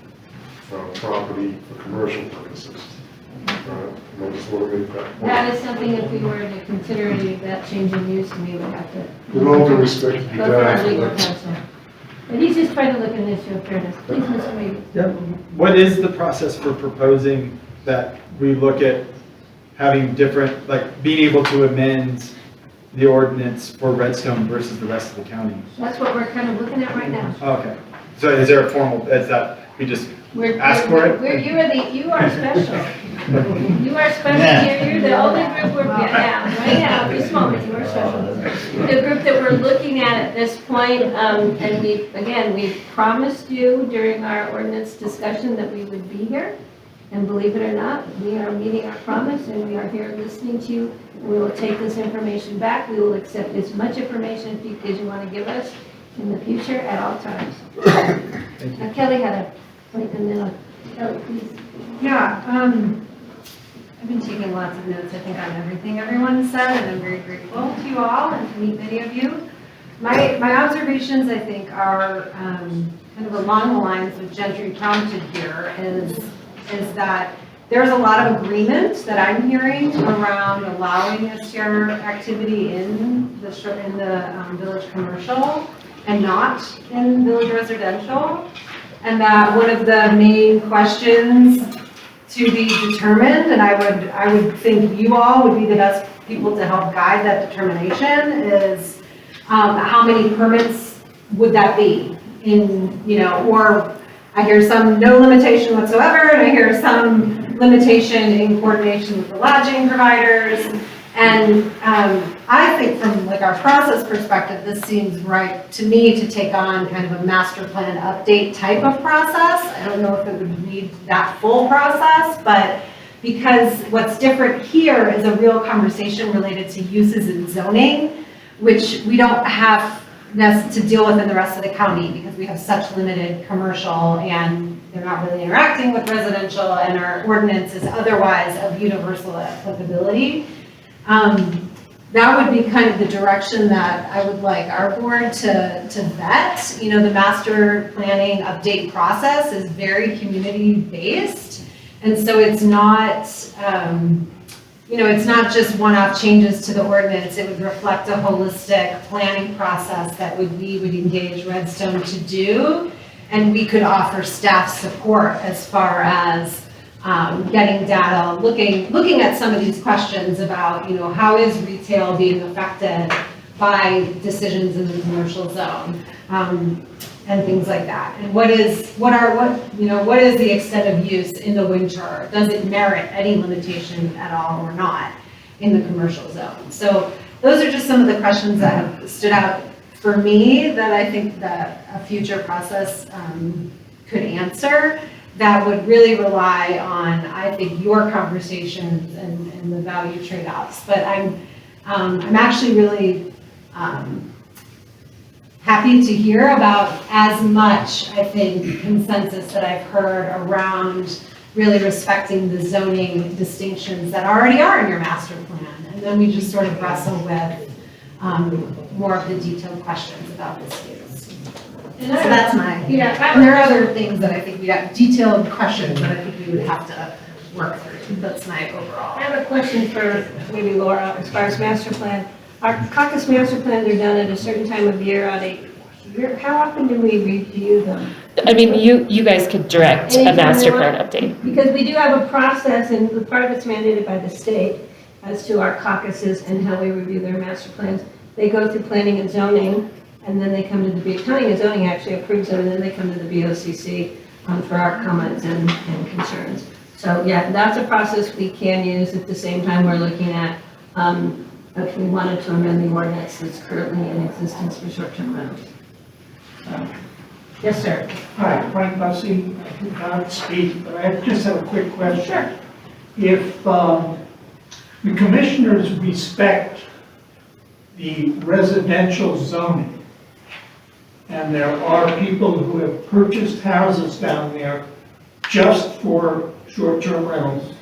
G: property for commercial purposes. And I just want to make that point.
D: That is something if we were to consider that change in use, we would have to.
G: With all due respect to
D: Go for our
G: that,
D: legal counsel. But he's just trying to look in this of fairness. Please, Mr. Reed.
B: What is the process for proposing that we look at having different, like being able to amend the ordinance for Redstone versus the rest of the county?
D: That's what we're kind of looking at right now.
B: Okay. So is there a formal, is that, we just ask for it?
D: You are special. You are special. You're the only group right now, this moment, you are special. The group that we're looking at this point, and we promised you during our ordinance discussion that we would be here. And believe it or not, we are meeting our promise and we are here listening to you. We will take this information back. We will accept as much information as you want to give us in the future at all times. Kelly had a point, and then Kelly, please.
Y: Yeah, I've been taking lots of notes, I think, on everything everyone said, and I'm very grateful to you all and to meet many of you. My observations, I think, are kind of along the lines of Gentry counted here, is that there's a lot of agreement that I'm hearing around allowing SDR activity in the village commercial and not in village residential. And that one of the main questions to be determined, and I would think you all would be the best people to help guide that determination, is how many permits would that be or I hear some no limitation whatsoever, and I hear some limitation in coordination with the lodging providers. And I think from our process perspective, this seems right to me to take on kind of a master plan update type of process. I don't know if it would need that full process, but because what's different here is a real conversation related to uses and zoning, which we don't have to deal with in the rest of the county because we have such limited commercial and they're not really interacting with residential, and our ordinance is otherwise of universal applicability. That would be kind of the direction that I would like our board to vet. The master planning update process is very community based, and so it's not it's not just one-off changes to the ordinance. It would reflect a holistic planning process that we would engage Redstone to do, and we could offer staff support as far as getting data, looking at some of these questions about how is retail being affected by decisions in the commercial zone, and things like that. And what is the extent of use in the winter? Does it merit any limitation at all or not in the commercial zone? So those are just some of the questions that have stood out for me that I think that a future process could answer, that would really rely on, I think, your conversations and the value trade-offs. But I'm actually really happy to hear about as much, I think, consensus that I've heard around really respecting the zoning distinctions that already are in your master plan. And then we just sort of wrestle with more of the detailed questions about this use. So that's my, and there are other things that I think we got detailed questions that I think we would have to work through. That's my overall.
A: I have a question for maybe Laura as far as master plan. Our caucus master plans are done at a certain time of year on a year. How often do we review them?
L: I mean, you guys could direct a
A: Anytime
L: master
A: we
L: plan
A: want.
L: update.
A: Because we do have a process, and the part of it's mandated by the state as to our caucuses and how we review their master plans. They go through planning and zoning, and then they come to the, planning and zoning actually approves them, and then they come to the BOCC for our comments and concerns. So yeah, that's a process we can use. At the same time, we're looking at if we wanted to amend the ordinance that's currently in existence for short-term rentals. So, yes, sir.
H: Hi, Frank Bussey, I do not speak, but I just have a quick question.
A: Sure.
H: If the commissioners respect the residential zoning, and there are people who have purchased houses down there just for short-term rentals,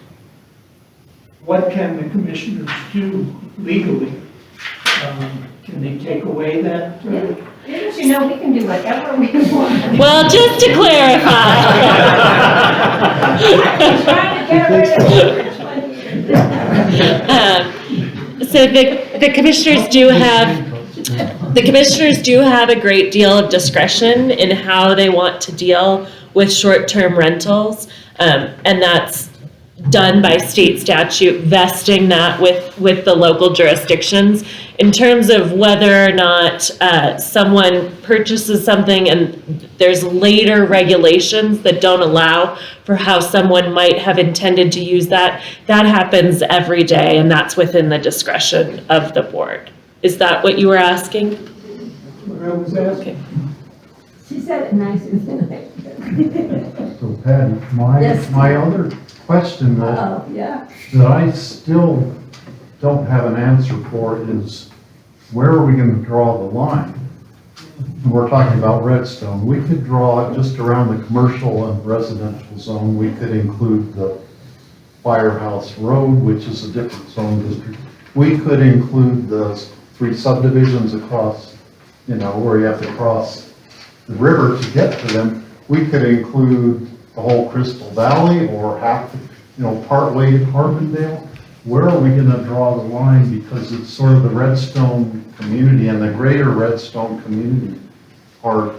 H: what can the commissioners do legally? Can they take away that?
A: As you know, we can do whatever we want.
L: Well, just to clarify. So the commissioners do have a great deal of discretion in how they want to deal with short-term rentals, and that's done by state statute, vesting that with the local jurisdictions. In terms of whether or not someone purchases something and there's later regulations that don't allow for how someone might have intended to use that, that happens every day, and that's within the discretion of the board. Is that what you were asking?
H: What I was asking.
A: She said it nicer than I did.
F: So Patty, my other question that I still don't have an answer for is, where are we going to draw the line? We're talking about Redstone. We could draw it just around the commercial and residential zone. We could include the Firehouse Road, which is a different zone district. We could include the 3 subdivisions across, where you have to cross the river to get to them. We could include the whole Crystal Valley or half, partway to Carbondale. Where are we going to draw the line? Because it's sort of the Redstone community and the greater Redstone community are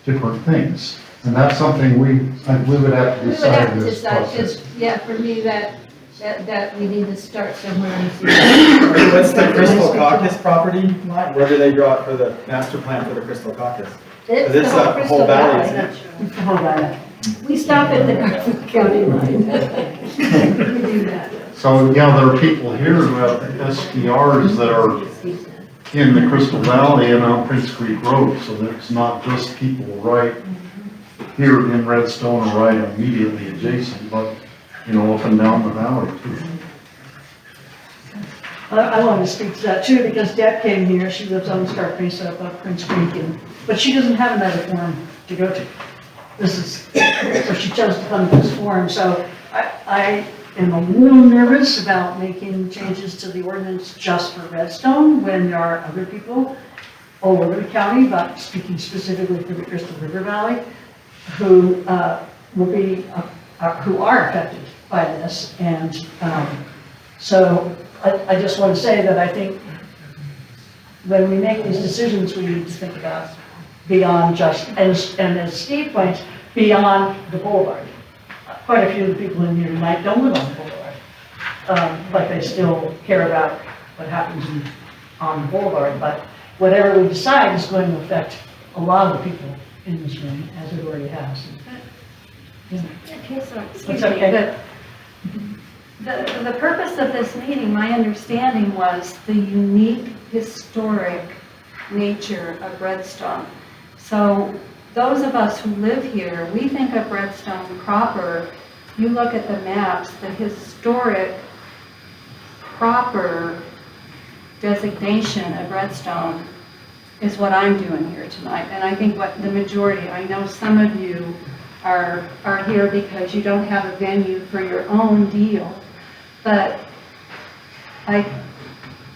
F: different things. And that's something we would have to decide in this process.
A: For me, that we need to start somewhere and see.
B: What's the Crystal Caucus property line? Where do they draw it for the master plan for the Crystal Caucus?
A: It's
B: the whole
A: Crystal
B: valley,
A: Valley.
B: isn't it?
A: It's the whole valley. We stop at the Garfield County line. We do that.
F: So, there are people here who have SDRs that are in the Crystal Valley and on Prince Creek Road, so it's not just people right here in Redstone or right immediately adjacent, but, up and down the valley too.
Q: I want to speak to that too, because Deb came here, she lives on Stark Mesa above Prince Creek, but she doesn't have another forum to go to. So she chose to come to this forum, so I am a little nervous about making changes to the ordinance just for Redstone when there are other people all over the county, but speaking specifically for the Crystal River Valley, who who are affected by this. And so I just want to say that I think when we make these decisions, we need to think about beyond just, and as Steve points, beyond the boulevard. Quite a few of the people in here tonight don't live on the boulevard, but they still care about what happens on the boulevard. But whatever we decide is going to affect a lot of the people in this room, as it already has. Yeah.
M: Okay, so, excuse
Q: That's
M: me,
Q: okay.
M: the purpose of this meeting, my understanding was the unique historic nature of Redstone. So those of us who live here, we think of Redstone proper. You look at the maps, the historic proper designation of Redstone is what I'm doing here tonight. And I think what the majority, I know some of you are here because you don't have a venue for your own deal. But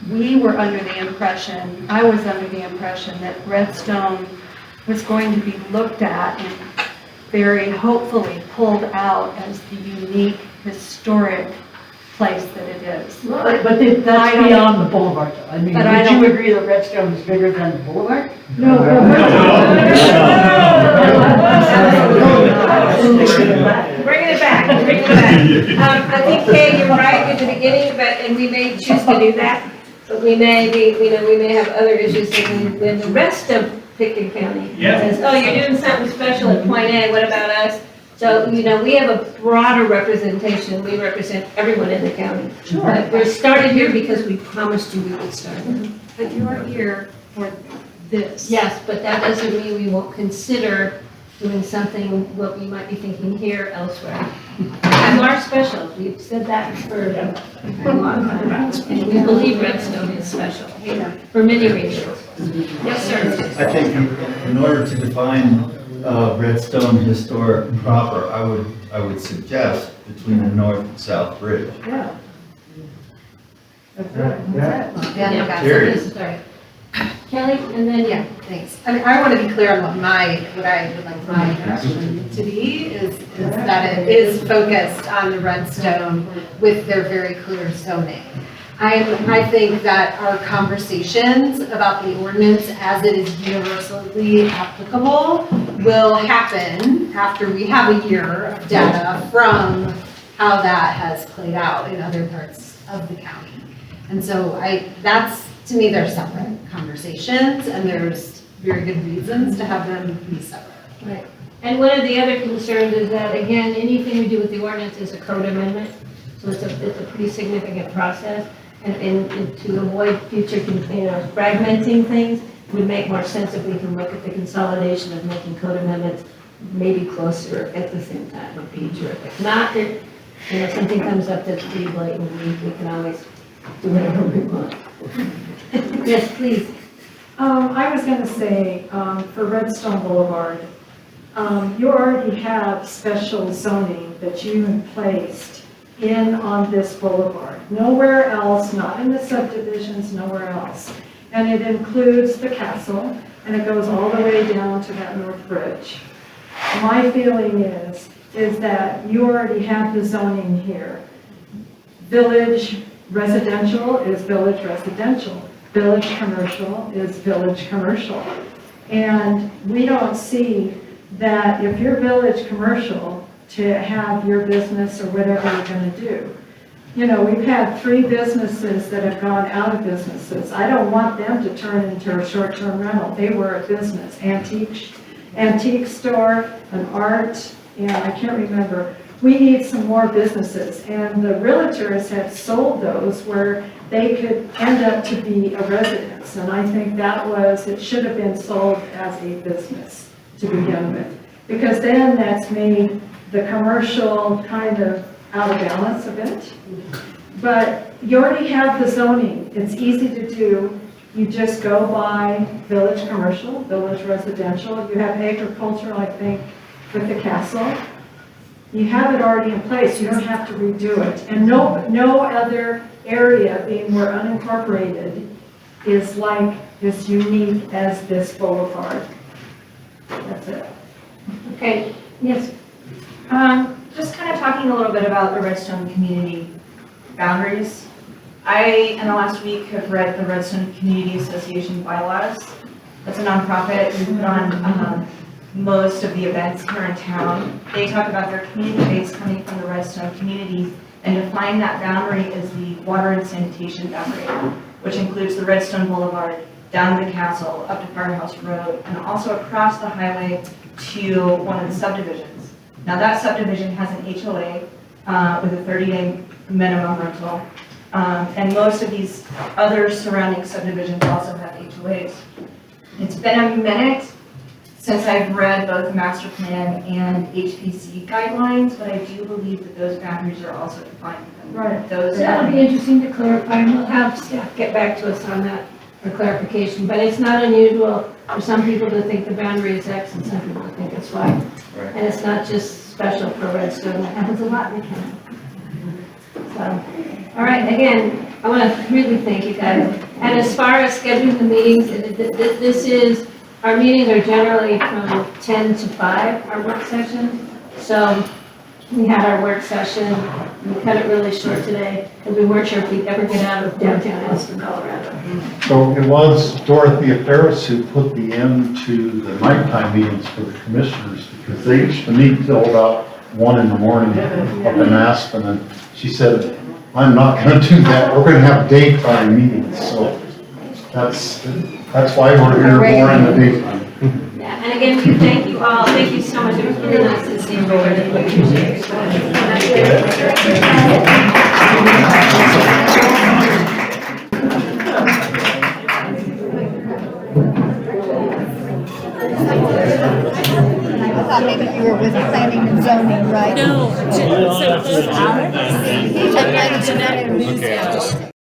M: we were under the impression, I was under the impression that Redstone was going to be looked at and very hopefully pulled out as the unique historic place that it is.
Q: But that's beyond the boulevard, though. I mean, would you agree that Redstone is bigger than the boulevard?
M: No.
A: Bringing it back. I think, Kay, you're right at the beginning, and we may choose to do that. But we may have other issues in the rest of Pitkin County.
E: Yeah.
A: Says, oh, you're doing something special at Point A, what about us? So, we have a broader representation. We represent everyone in the county.
M: Sure.
A: But we're started here because we promised you we would start.
M: But you are here for this.
A: Yes, but that doesn't mean we won't consider doing something, what we might be thinking here elsewhere. You are special, we've said that for a long time, and we believe Redstone is special, for many reasons. Yes, sir?
C: I think in order to define Redstone historic proper, I would suggest between the north and south bridge.
Q: Yeah.
M: Yeah.
C: Period.
A: Sorry. Kelly, and then,
Y: Yeah, thanks. I mean, I want to be clear on what I would like my direction to be is that it is focused on the Redstone with their very clear zoning. I think that our conversations about the ordinance as it is universally applicable will happen after we have a year of data from how that has played out in other parts of the county. And so to me, they're separate conversations, and there's very good reasons to have them be separate.
A: right. And one of the other concerns is that, again, anything we do with the ordinance is a code amendment, so it's a pretty significant process. And to avoid future, fragmenting things, it would make more sense if we can look at the consolidation of making code amendments maybe closer at the same time would be terrific. Not that, something comes up that's pretty blatant, we can always do whatever we want. Yes, please.
O: I was going to say, for Redstone Boulevard, you already have special zoning that you have placed in on this boulevard. Nowhere else, not in the subdivisions, nowhere else. And it includes the castle, and it goes all the way down to that north bridge. My feeling is that you already have the zoning here. Village residential is village residential. Village commercial is village commercial. And we don't see that if you're village commercial to have your business or whatever you're going to do. We've had 3 businesses that have gone out of businesses. I don't want them to turn into a short-term rental. They were a business, antique store, an art, and I can't remember. We need some more businesses, and the realtors have sold those where they could end up to be a residence, and I think it should have been sold as a business to begin with, because then that's made the commercial kind of out of balance a bit. But you already have the zoning, it's easy to do. You just go by village commercial, village residential, you have agricultural, I think, with the castle. You have it already in place, you don't have to redo it. And no other area being more unincorporated is like as unique as this boulevard. That's it.
A: Okay, yes.
J: Just kind of talking a little bit about the Redstone community boundaries. I, in the last week, have read the Redstone Community Association bylaws. That's a nonprofit. We put on most of the events here in town. They talk about their community base coming from the Redstone community and define that boundary as the water and sanitation boundary, which includes the Redstone Boulevard down the castle, up to Firehouse Road, and also across the highway to one of the subdivisions. Now, that subdivision has an HOA with a 30-day minimum rental, and most of these other surrounding subdivisions also have HOAs. It's been a minute since I've read both the master plan and HPC guidelines, but I do believe that those boundaries are also defined.
D: Right.
J: Those.
D: That would be interesting to clarify, and we'll have staff get back to us on that for clarification. But it's not unusual for some people to think the boundary is X and some people to think it's Y.
C: Right.
D: And it's not just special for Redstone, that happens a lot in the county. So, all right, again, I want to really thank you guys. And as far as scheduling the meetings, this is, our meetings are generally from 10 to 5, our work session. So we had our work session, we cut it really short today, because we weren't sure if we'd ever get out of downtown Aspen, Colorado.
F: So it was Dorothea Ferris who put the end to the nighttime meetings for the commissioners, because they used to meet till about 1 in the morning up in Aspen, and she said, I'm not gonna do that, we're gonna have daytime meetings, so that's why we're here more in the daytime.
A: Yeah, and again, thank you all, thank you so much, it was really nice to see everybody, we appreciate
I: I thought maybe you were with planning and zoning, right?
L: No, so those hours.
I: Planning and zoning.